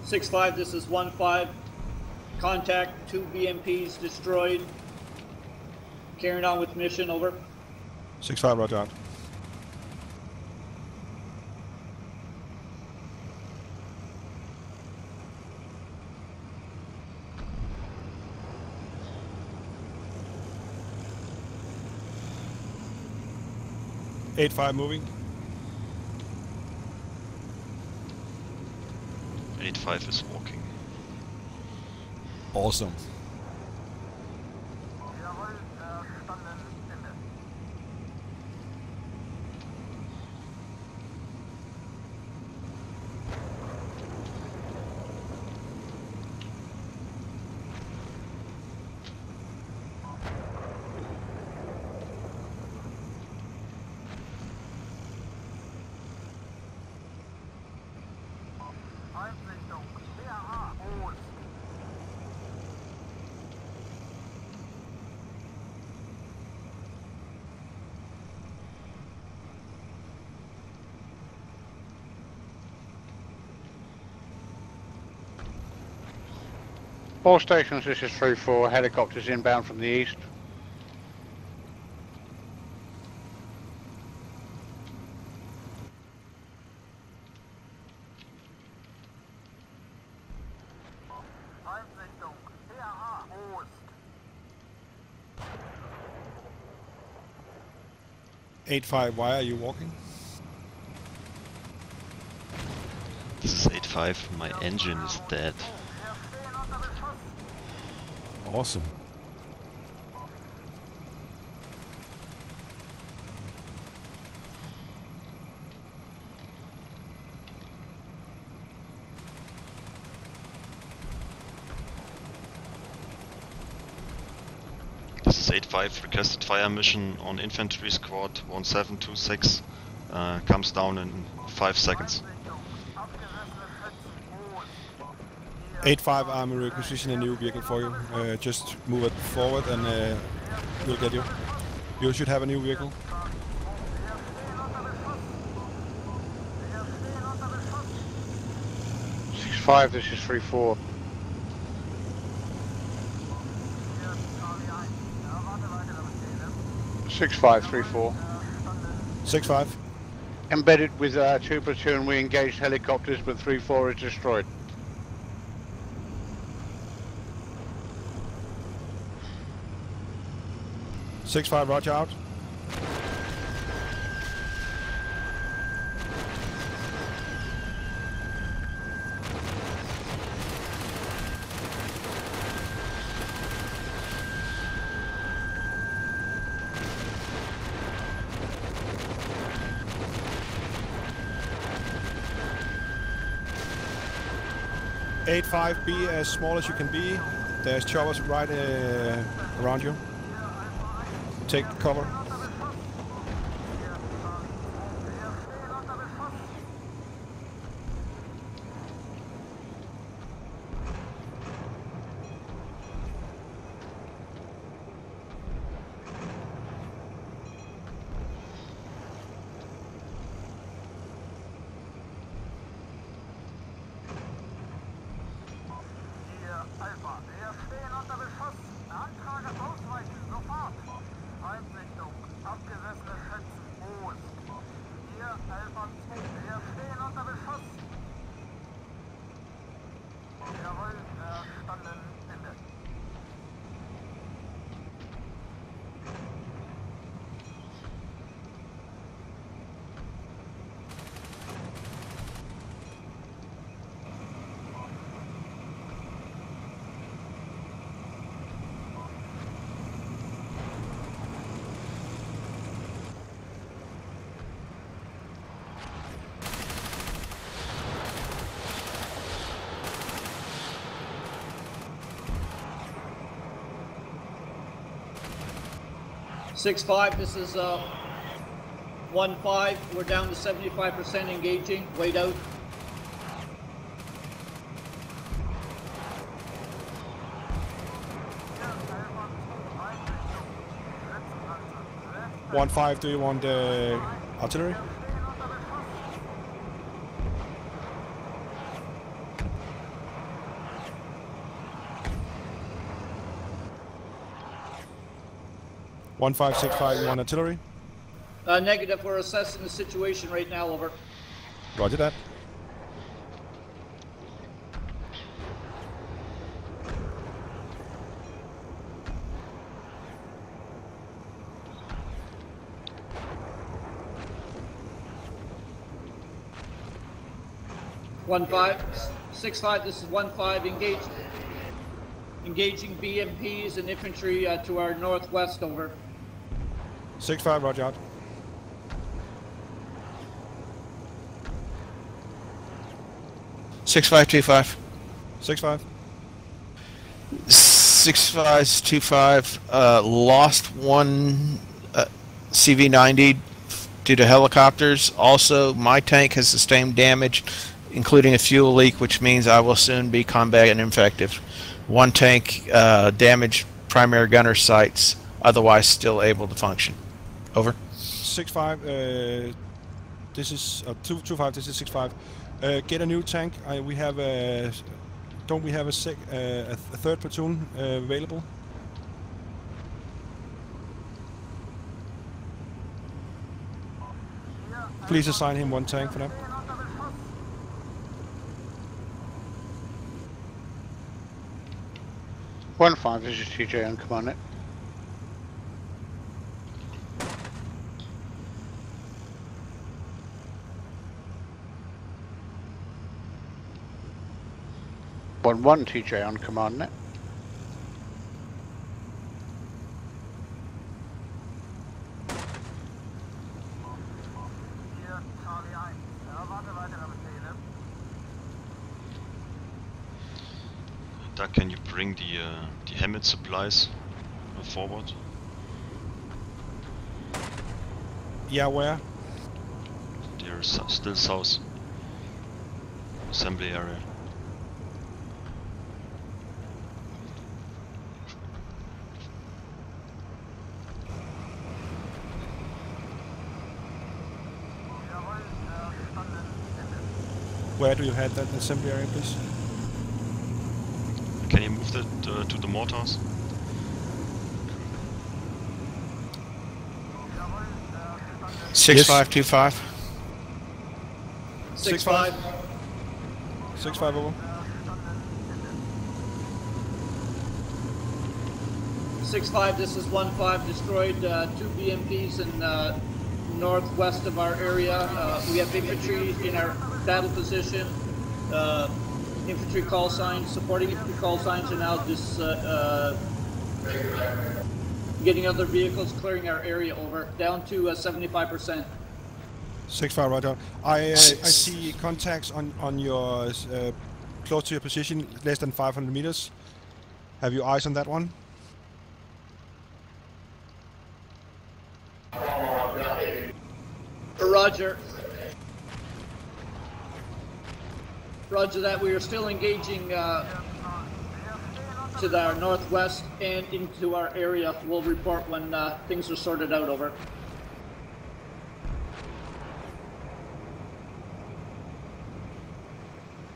Six five. This is 1-5. Contact. 2 BMPs destroyed. Carrying on with mission. Over. 6-5, roger out. Eight five moving. 85 is walking. Awesome. All stations, this is 3-4, helicopters inbound from the east. Eight five. Why are you walking? This is 85, my engine is dead. Awesome. This is 85, requested fire mission on infantry squad 1726, comes down in 5 seconds. 8-5, I'm requisitioning a new vehicle for you. Just move it forward and we'll get you. You should have a new vehicle. Six five. This is 3-4. Six 5-3-4. 6-5. Embedded with 2 platoon, we engaged helicopters, but 3-4 is destroyed. 6-5, roger out. Eight-5, be as small as you can be. There's choppers right around you. Take cover. Six 5, this is 1-5. We're down to 75% engaging. Wait out. One 5, do you want artillery? One 5, 6 5, you want artillery? Negative, we're assessing the situation right now, over. Roger that. One 5, 6 5, this is 1-5, engaged. Engaging BMPs and infantry to our northwest, over. 6-5, roger out. 6-5-2-5. 6-5. 6-5-2-5. Lost one CV-90 due to helicopters. Also, my tank has sustained damage, including a fuel leak, which means I will soon be combat ineffective. One tank damaged primary gunner sites, otherwise still able to function. Over. 6-5, this is 2-5, this is 6-5. Get a new tank. We have don't we have a third platoon available? Please assign him one tank for now. One 5, this is TJ on command net. One TJ on command net. Doug, can you bring the Hammett supplies forward? Yeah, where? They're still south. Assembly area. Where do you have that assembly area, please? Can you move that to the mortars? 6-5-2-5. 6-5. 6-5 over. 6-5, this is 1-5. Destroyed 2 BMPs in northwest of our area. We have infantry in our battle position. Infantry call signs, supporting infantry call signs are now just getting other vehicles, clearing our area over. Down to 75%. 6-5, Roger. I see contacts on your close to your position, less than 500 meters. Have you eyes on that one? Roger. Roger that. We are still engaging to the northwest and into our area. We'll report when things are sorted out. Over.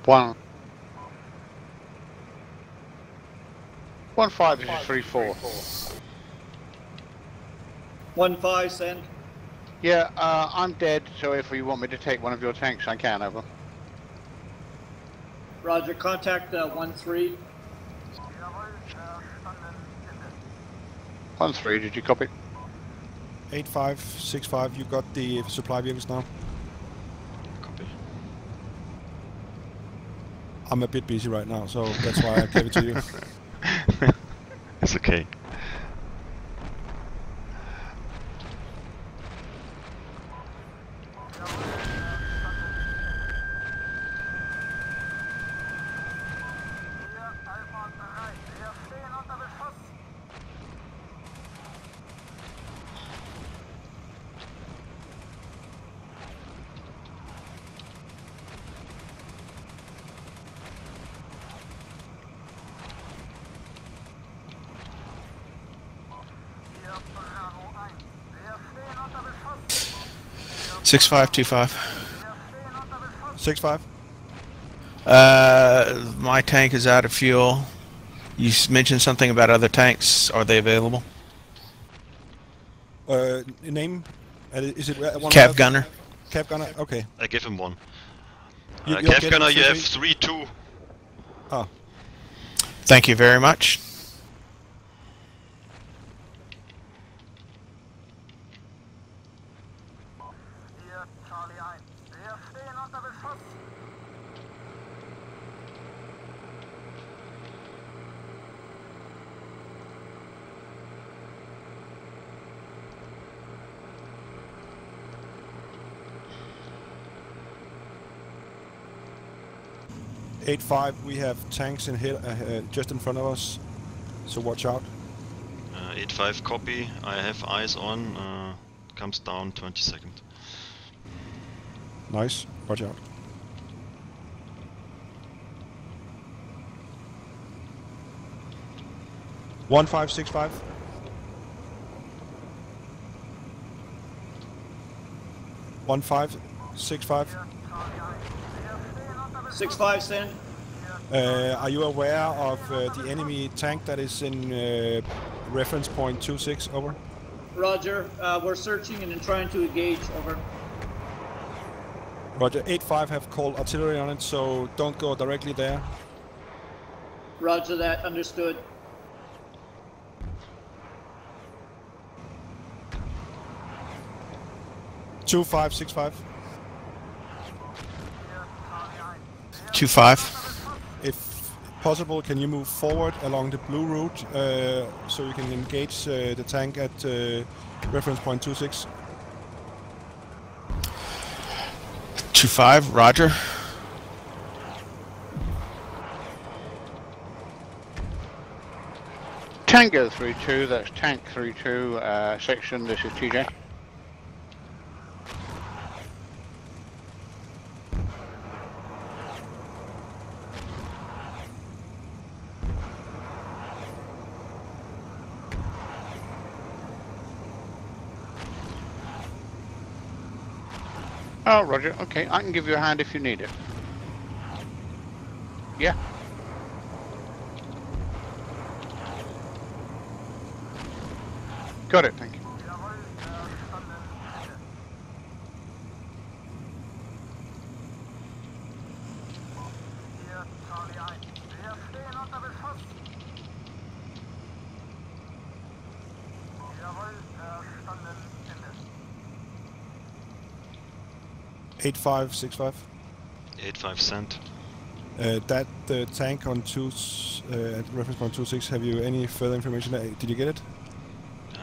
One. 1-5, this is 3-4. 1-5, send. Yeah, I'm dead, so if you want me to take one of your tanks, I can, over. Roger, contact 1-3. 1-3, did you copy? 8-5, 6-5, you got the supply vehicles now? Copy. I'm a bit busy right now, so that's why I gave it to you. It's okay. Six 5 2-5. 6-5. My tank is out of fuel. You mentioned something about other tanks. Are they available? Name? Is it one? CavGunner. CavGunner. Okay. I give him one. You're CavGunner, you getting have 3-2. Oh. Thank you very much. Eight 5. We have tanks in here, just in front of us, so watch out. 8-5, copy. I have eyes on. Comes down 20 seconds. Nice. Watch out. One 5 6 5. 1 5 6 5. 6-5, send. Are you aware of the enemy tank that is in reference point 26? Over. Roger. We're searching and trying to engage. Over. Roger. 8-5 have called artillery on it, so don't go directly there. Roger that. Understood. Two 5 6 5. 2-5. If possible, can you move forward along the blue route so you can engage the tank at reference point 26? 2-5, Roger. Tango 3-2, that's Tank 3-2, section, this is TJ. Oh, Roger, okay, I can give you a hand if you need it. Yeah. Got it, thank you. 8565. 85 cent. That tank on at reference point 26. Have you any further information? Did you get it?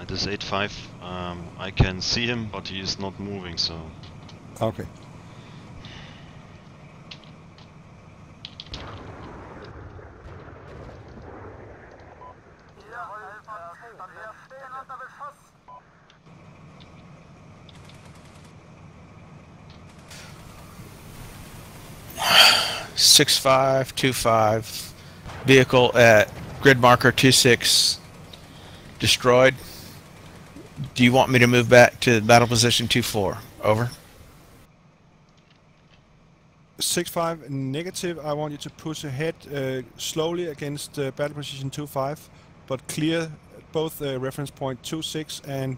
This 85. I can see him, but he is not moving. So. Okay. (6525) vehicle at grid marker 26 destroyed. Do you want me to move back to battle position 24? Over. 65 negative. I want you to push ahead slowly against battle position 25, but clear both reference point 26 and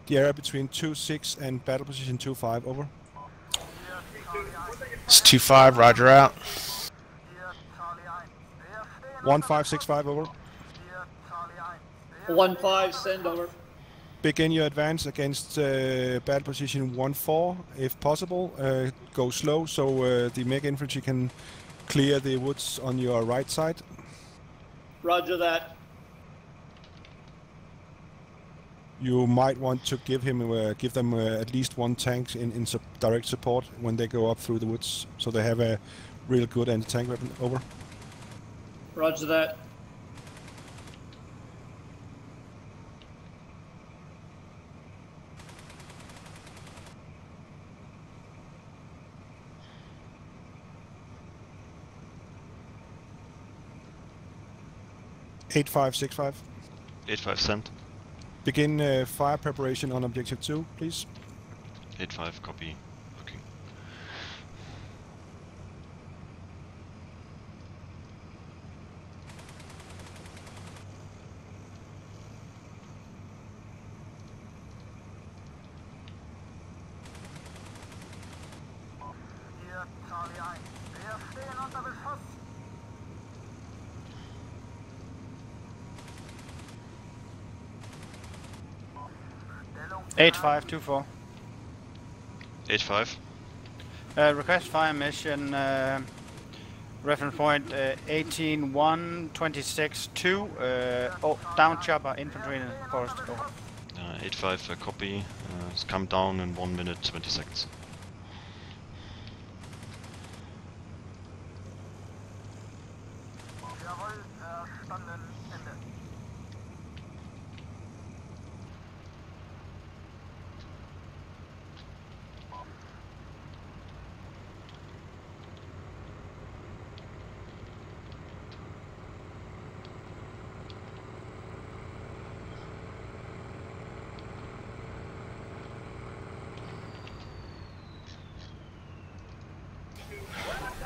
the area between 26 and battle position 25. Over. It's 25. Roger out. 1565. Over. 15, send over. Begin your advance against battle position 14 if possible. Go slow so the mega infantry can clear the woods on your right side. Roger that. You might want to give them at least one tank in direct support when they go up through the woods, so they have a real good anti-tank weapon. Over. Roger that. (8565). 85 cent. Begin fire preparation on objective 2, please. 85 copy. Okay. Eight 524. 85. Request fire mission. Reference point 18-1-26-2. Down chopper, infantry in the forest. 85 copy. It's come down in 1 minute 20 seconds.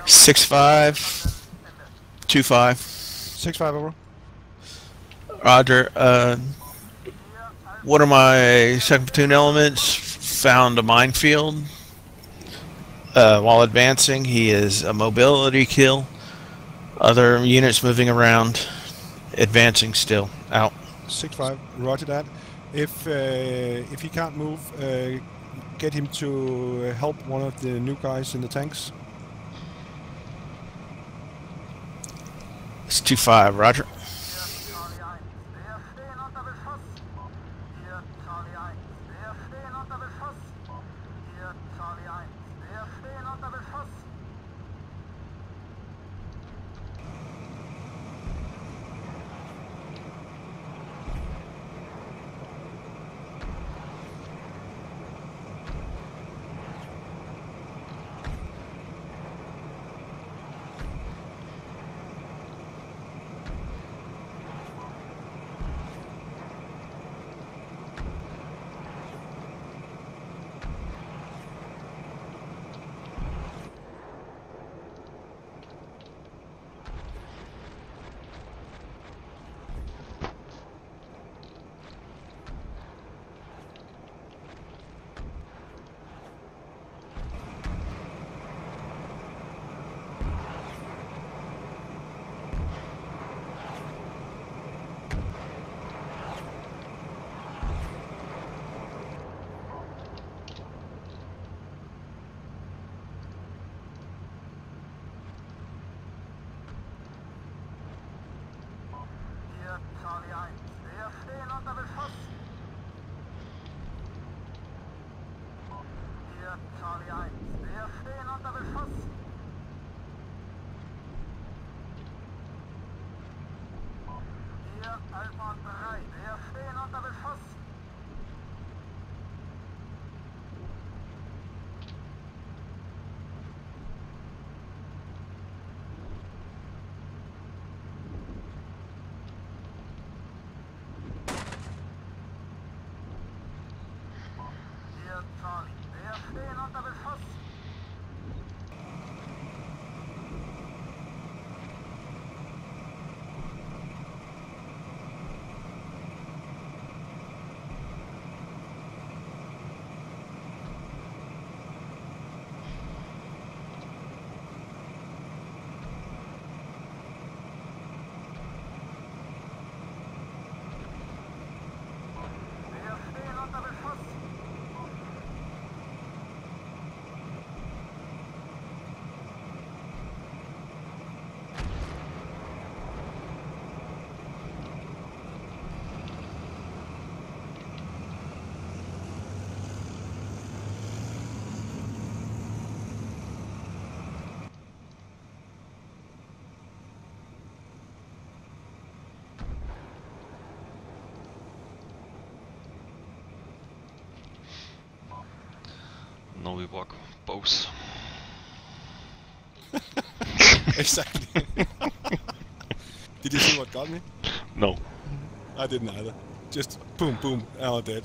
(6525) 65 over. Roger. One of my second platoon elements found a minefield while advancing. He is a mobility kill. Other units moving around, advancing still. Out. 65. Roger that. If he can't move, get him to help one of the new guys in the tanks. It's 25. Roger. Now we walk both. Exactly. Did you see what got me? No. I didn't either. Just boom, boom, all dead.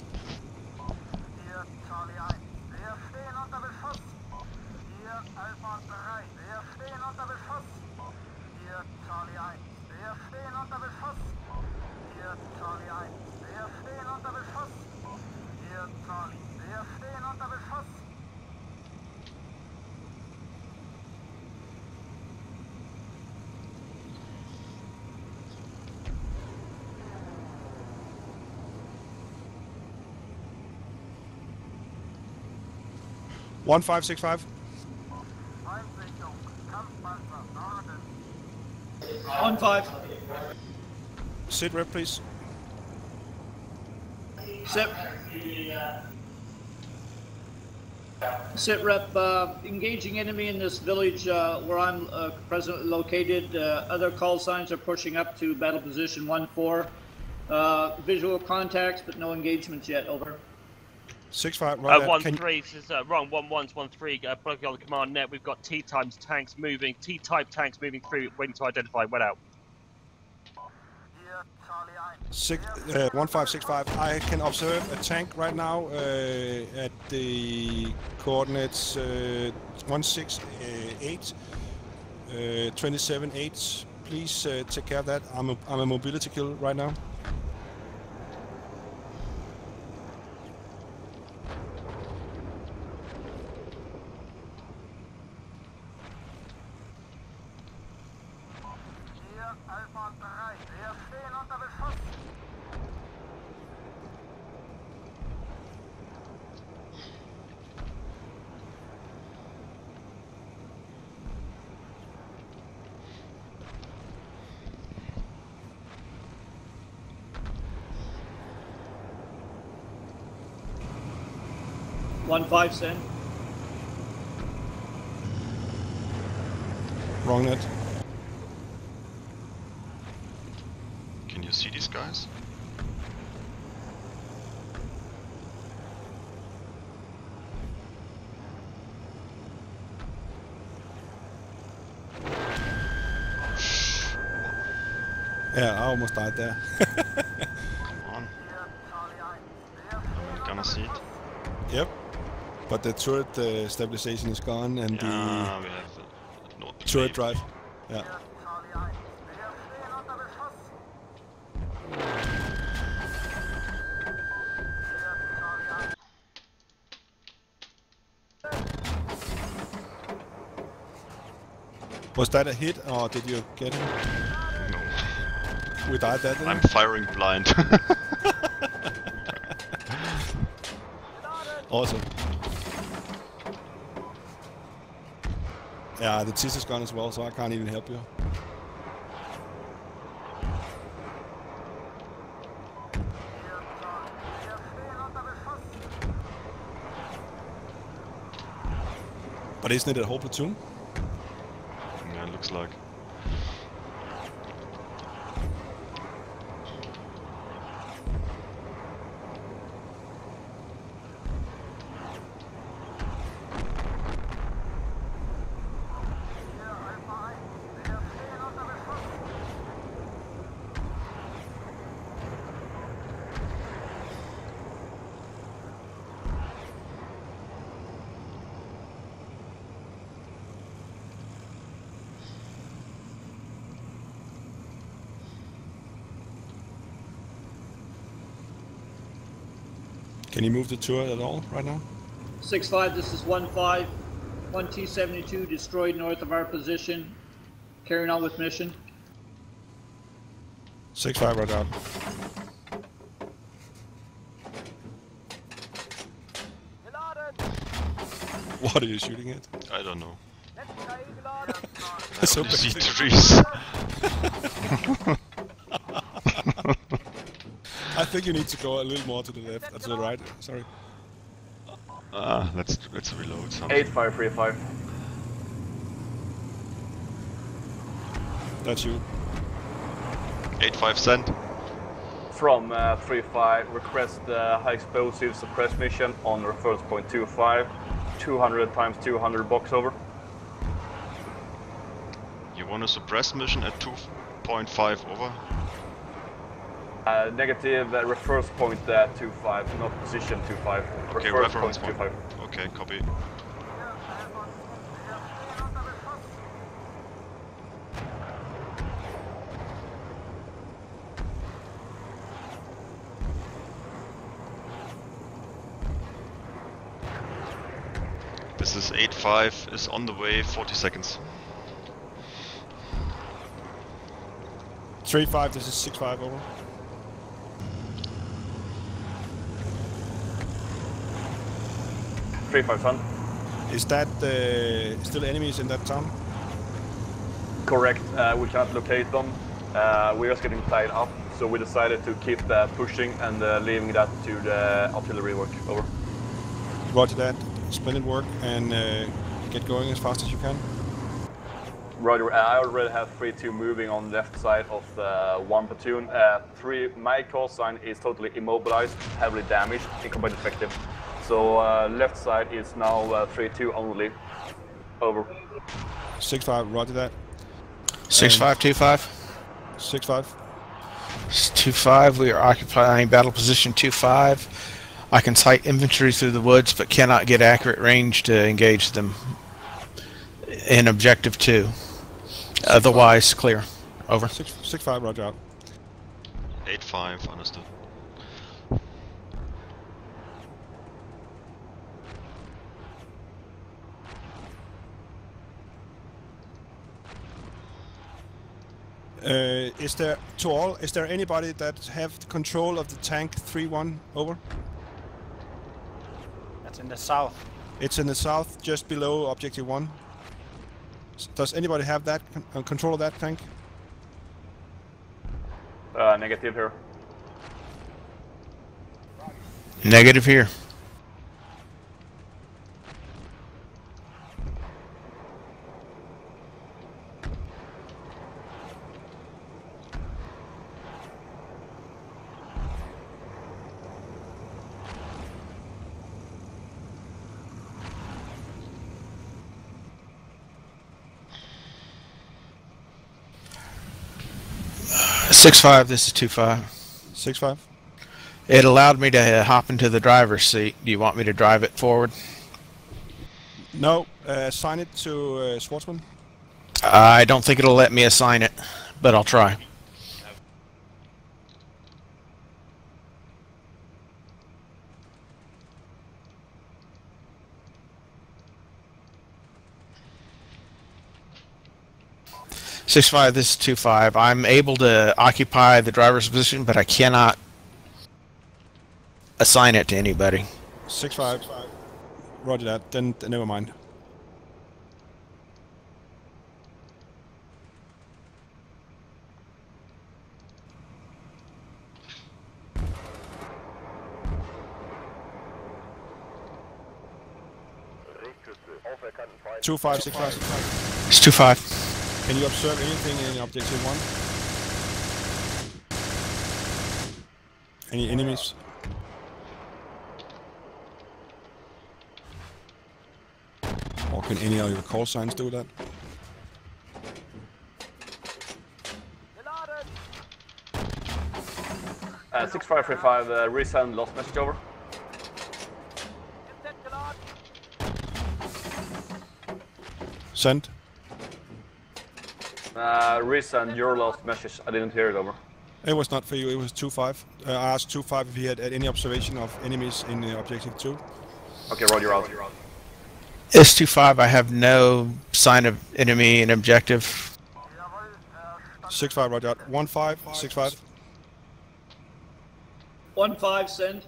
One 565. 1-5. Sit rep, please. Sit. Sit rep. Engaging enemy in this village where I'm presently located. Other call signs are pushing up to battle position 1-4. Visual contacts, but no engagements yet. Over. 6-5. Right. 1-3. This is wrong. 1-1's 1-3. Blocking on the command net. We've got T-type tanks moving. T-type tanks moving through. Waiting to identify. Went out. 1565. I can observe a tank right now at the coordinates 168, 27-8. Please take care of that. I'm a mobility kill right now. One 5 send. Wrong net. Can you see these guys? Yeah, I almost died there. Come on. We're gonna see it. Yep. But the turret stabilization is gone and we have no turret drive. Yeah. Was that a hit or did you get him? No. We died that. I'm firing blind. Awesome. Yeah, the TIS is gone as well, so I can't even help you. But isn't it a whole platoon? Yeah, it looks like. Can you move the turret at all right now? 6-5, this is 1-5. 1 T-72 destroyed north of our position. Carrying on with mission. 6-5 right out. What are you shooting at? I don't know. So You see basic. trees. I think you need to go a little more to the left, to the right. Sorry. Let's reload something. 8535. That's you. 85 cent. From 35, request high explosive suppress mission on reference point 25. 200 times 200 box over. You want a suppress mission at 2.5 over? Negative reverse point 25, not position 25. Okay, reference point 25. Okay, copy. This is 85, is on the way, 40 seconds. 3-5, this is 6-5 over. Son. Is that still enemies in that town? Correct, we can't locate them. We're just getting tied up, so we decided to keep pushing and leaving that to the artillery work. Over. Roger that. Splendid work, and get going as fast as you can. Roger, I already have 3-2 moving on left side of the 1 platoon. 3, my call sign is totally immobilized, heavily damaged, in combat effective. So left side is now 3-2 only. Over. 6-5, roger that. 6525. 6-5. 25, we are occupying battle position 25. I can sight infantry through the woods, but cannot get accurate range to engage them in objective 2. Otherwise, clear. Over. 6-5, roger out. 85, understood. Is there anybody that have control of the tank 3-1 over? That's in the south. It's in the south, just below objective 1. Does anybody have that control of that tank? Negative here. Negative here. Six five. This is 2-5. 6-5. It allowed me to hop into the driver's seat. Do you want me to drive it forward? No. Assign it to Schwartzman. I don't think it'll let me assign it, but I'll try. Six five. This is 2-5. I'm able to occupy the driver's position, but I cannot assign it to anybody. 6-5. Roger that. Then never mind. 2-5, 6-5. It's 2-5. Can you observe anything in objective 1? Any enemies? Or can any of your call signs do that? Uh, 6535, resend lost message over. Send. Resend your last message. I didn't hear it over. It was not for you, it was 2-5. I asked 2-5 if he had any observation of enemies in objective 2. Okay, roger out. It's 2-5. I have no sign of enemy in objective. 6-5, roger out. 1-5, 6-5. 1-5, send.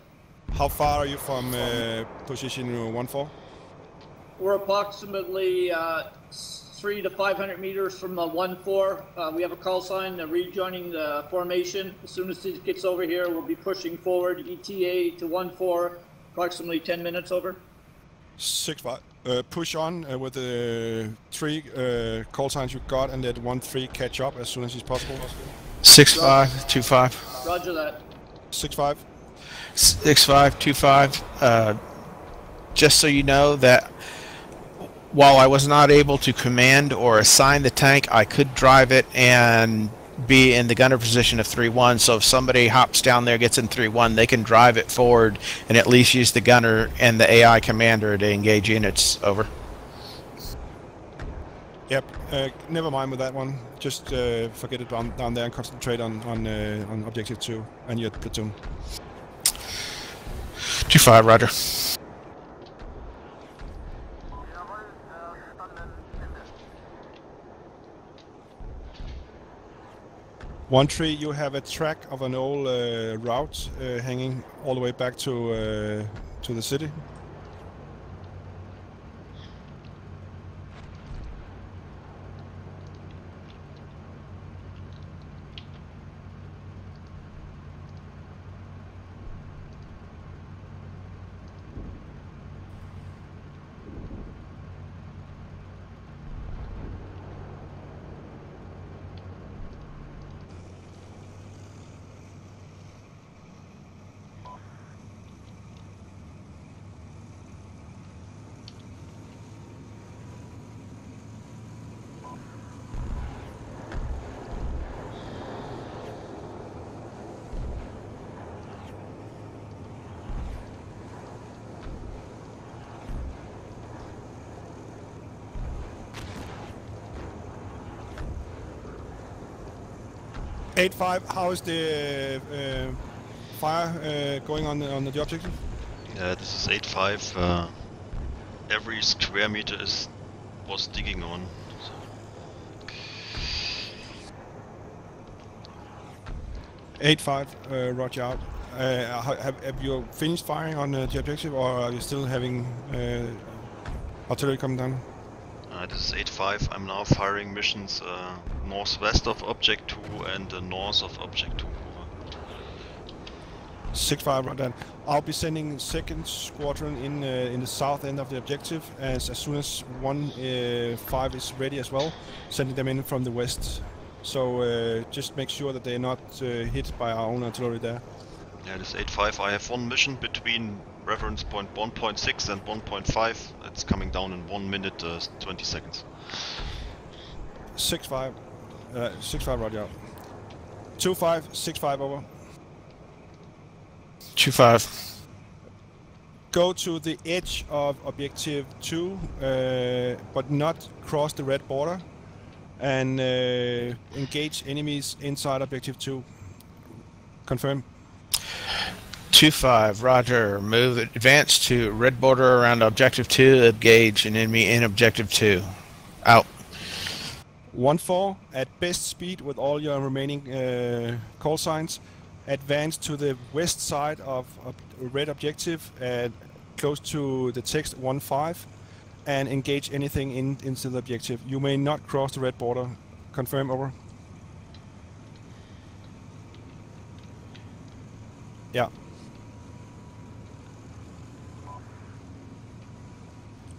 How far are you from position 1-4? We're approximately 300 to 500 meters from the 1-4. We have a call sign rejoining the formation. As soon as it gets over here, we'll be pushing forward ETA to 1-4, approximately 10 minutes over. 6-5. Push on with the 3 call signs you got and let 1-3 catch up as soon as it's possible. 6-5, 2-5. Roger that. 6-5. 6-5, 2-5. Just so you know that while I was not able to command or assign the tank, I could drive it and be in the gunner position of 3-1. So if somebody hops down there, gets in 3-1, they can drive it forward and at least use the gunner and the AI commander to engage units. Over. Yep. Never mind with that one. Just forget it down there and concentrate on objective 2 and your platoon. 2-5, roger. 1-3, you have a track of an old route hanging all the way back to the city. How is the fire going on the objective? This is 8-5. Every square meter was digging on. So. 8-5, roger out. Have you finished firing on the objective, or are you still having artillery coming down? This is 8-5. I'm now firing missions northwest of Object 2 and north of Object 2. 6-5, right then. I'll be sending 2nd Squadron in the south end of the objective as soon as 1-5 is ready as well, sending them in from the west. So just make sure that they're not hit by our own artillery there. Yeah, this 8-5. I have one mission between reference point 1.6 and 1.5. It's coming down in 1 minute 20 seconds. 6-5. 6-5, roger out. 2-5, 6-5 over. 2-5. Go to the edge of objective 2, but not cross the red border, and engage enemies inside objective 2. Confirm. 2-5, roger. Move, advance to red border around objective 2, engage an enemy in objective 2. Out. 1-4, at best speed with all your remaining call signs. Advance to the west side of red objective, close to the text 1-5, and engage anything into the objective. You may not cross the red border. Confirm, over. Yeah.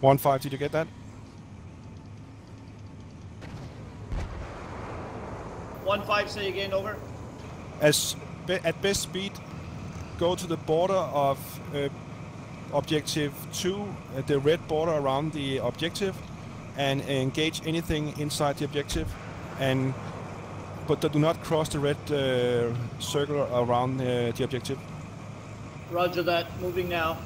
1-5, did you get that? 1-5, say again, over. At best speed, go to the border of objective 2, the red border around the objective, and engage anything inside the objective, but do not cross the red circle around the objective. Roger that. Moving now.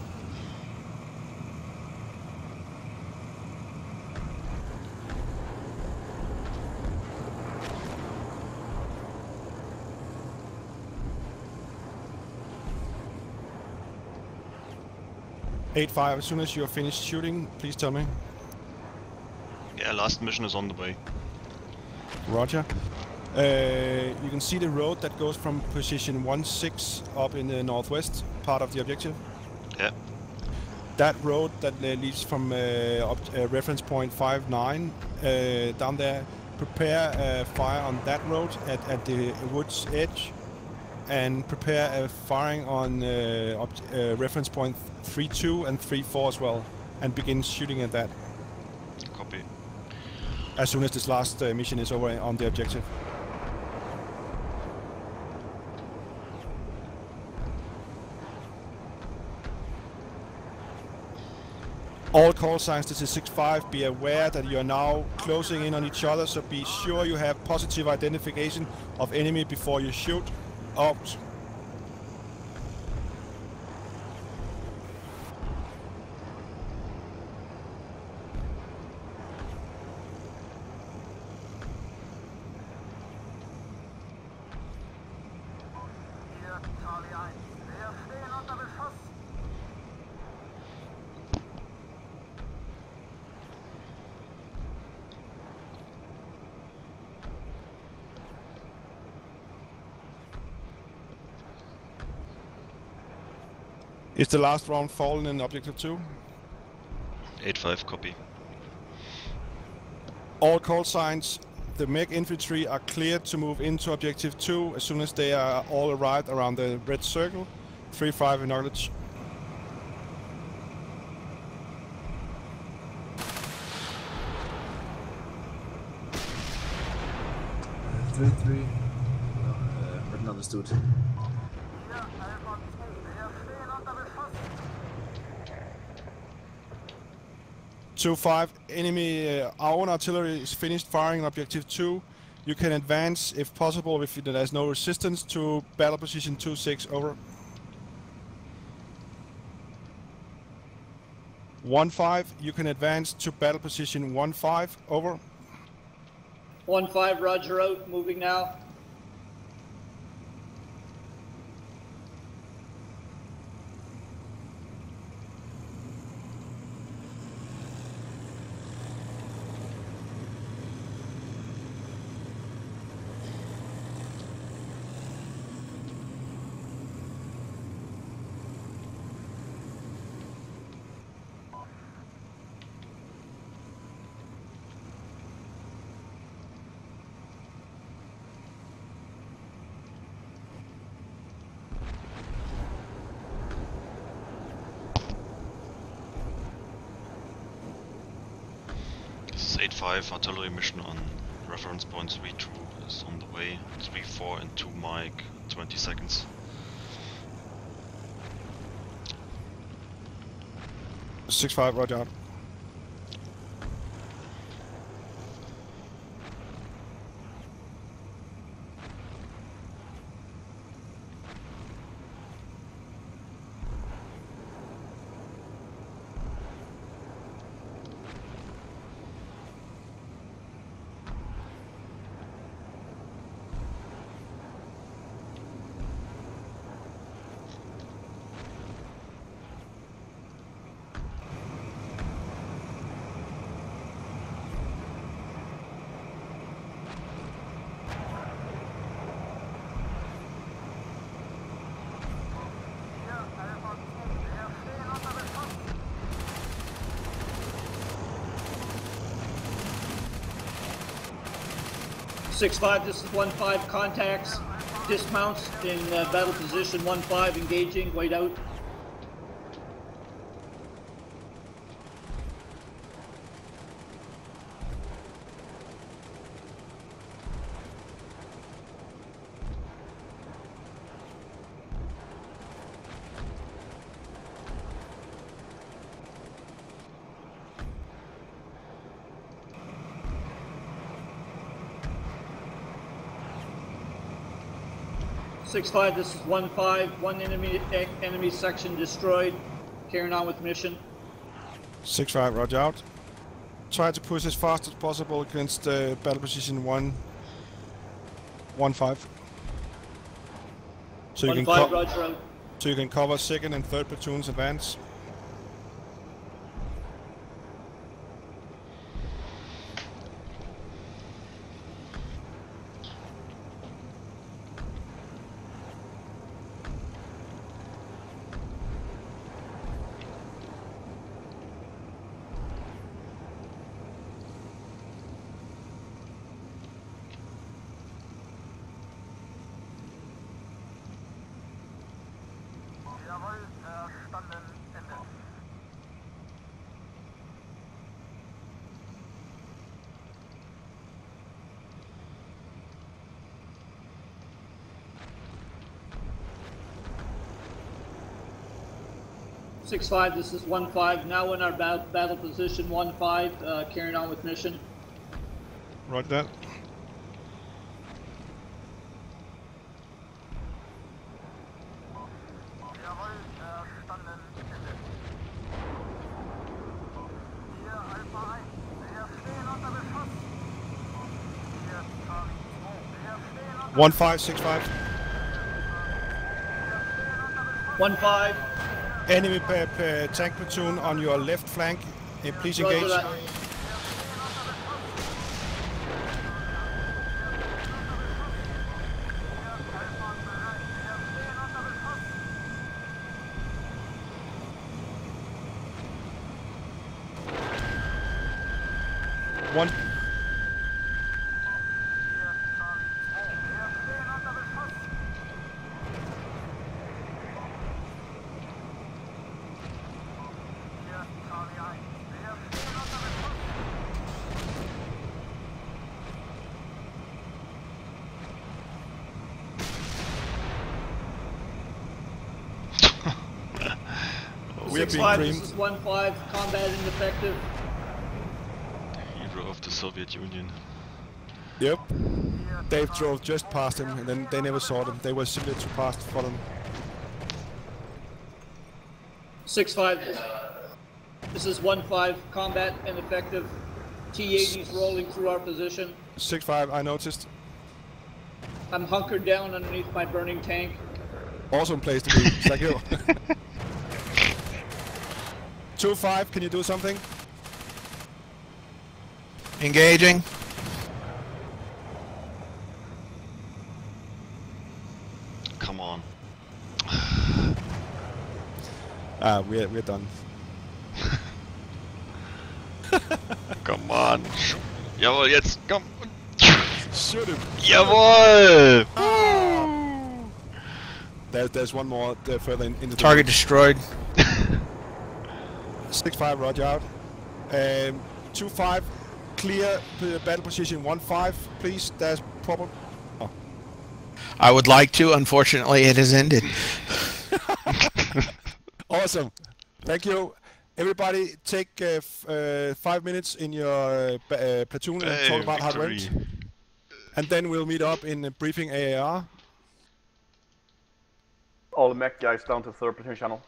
As soon as you're finished shooting, please tell me. Yeah, last mission is on the way. Roger. You can see the road that goes from position 1-6 up in the northwest part of the objective. Yeah. That road that leads from reference point 59 down there. Prepare fire on that road at the wood's edge, and prepare firing on reference point 3-2 and 3-4 as well, and begin shooting at that. Copy. As soon as this last mission is over on the objective. All call signs, this is 6-5, be aware that you are now closing in on each other, so be sure you have positive identification of enemy before you shoot. Out. Is the last round fallen in objective 2? 8-5, copy. All call signs, the mech infantry are cleared to move into objective 2 as soon as they are all arrived around the red circle. 3-5 acknowledge. Three. Written understood. 2-5, enemy, our own artillery is finished firing on objective 2. You can advance, if possible, if there's no resistance, to battle position 2-6, over. 1-5, you can advance to battle position 1-5, over. 1-5, roger out, moving now. This is 8-5, artillery mission on reference point 3-2 is on the way. 3-4 and 2 Mike, 20 seconds. 6-5, roger. This is 1-5, contacts, dismounts in battle position 1-5, engaging, wait out. 6-5, this is 1-5. One enemy section destroyed. Carrying on with mission. 6-5, roger out. Try to push as fast as possible against battle position 1-5. So you 1-5, roger out. So you can cover 2nd and 3rd platoons advance. Six-5, this is 1-5. Now in our battle position 1-5, carrying on with mission. Roger that. One 5, 6-5. 1-5. Enemy tank platoon on your left flank. Please engage. Roger that. One. We are being 6-5, creamed. this is 1-5. Combat ineffective. Hero of the Soviet Union. Yep. They drove just past him, and then they never saw them. They were simply too fast for them. 6-5, this is 1-5. Combat ineffective. T-80s rolling through our position. 6-5, I noticed. I'm hunkered down underneath my burning tank. Awesome place to be. Thank you. 2-5, can you do something? Engaging. Come on. We're done. Come on. Jawohl, jetzt, komm. Shoot him. Jawohl! There's one more further into the Target destroyed. 6-5, roger out. 2-5, clear battle position 1-5, please. There's problem. Oh. I would like to. Unfortunately, it has ended. Awesome. Thank you. Everybody, take 5 minutes in your platoon and talk about how it went. And then we'll meet up in briefing AAR. All mech guys down to 3rd platoon channel.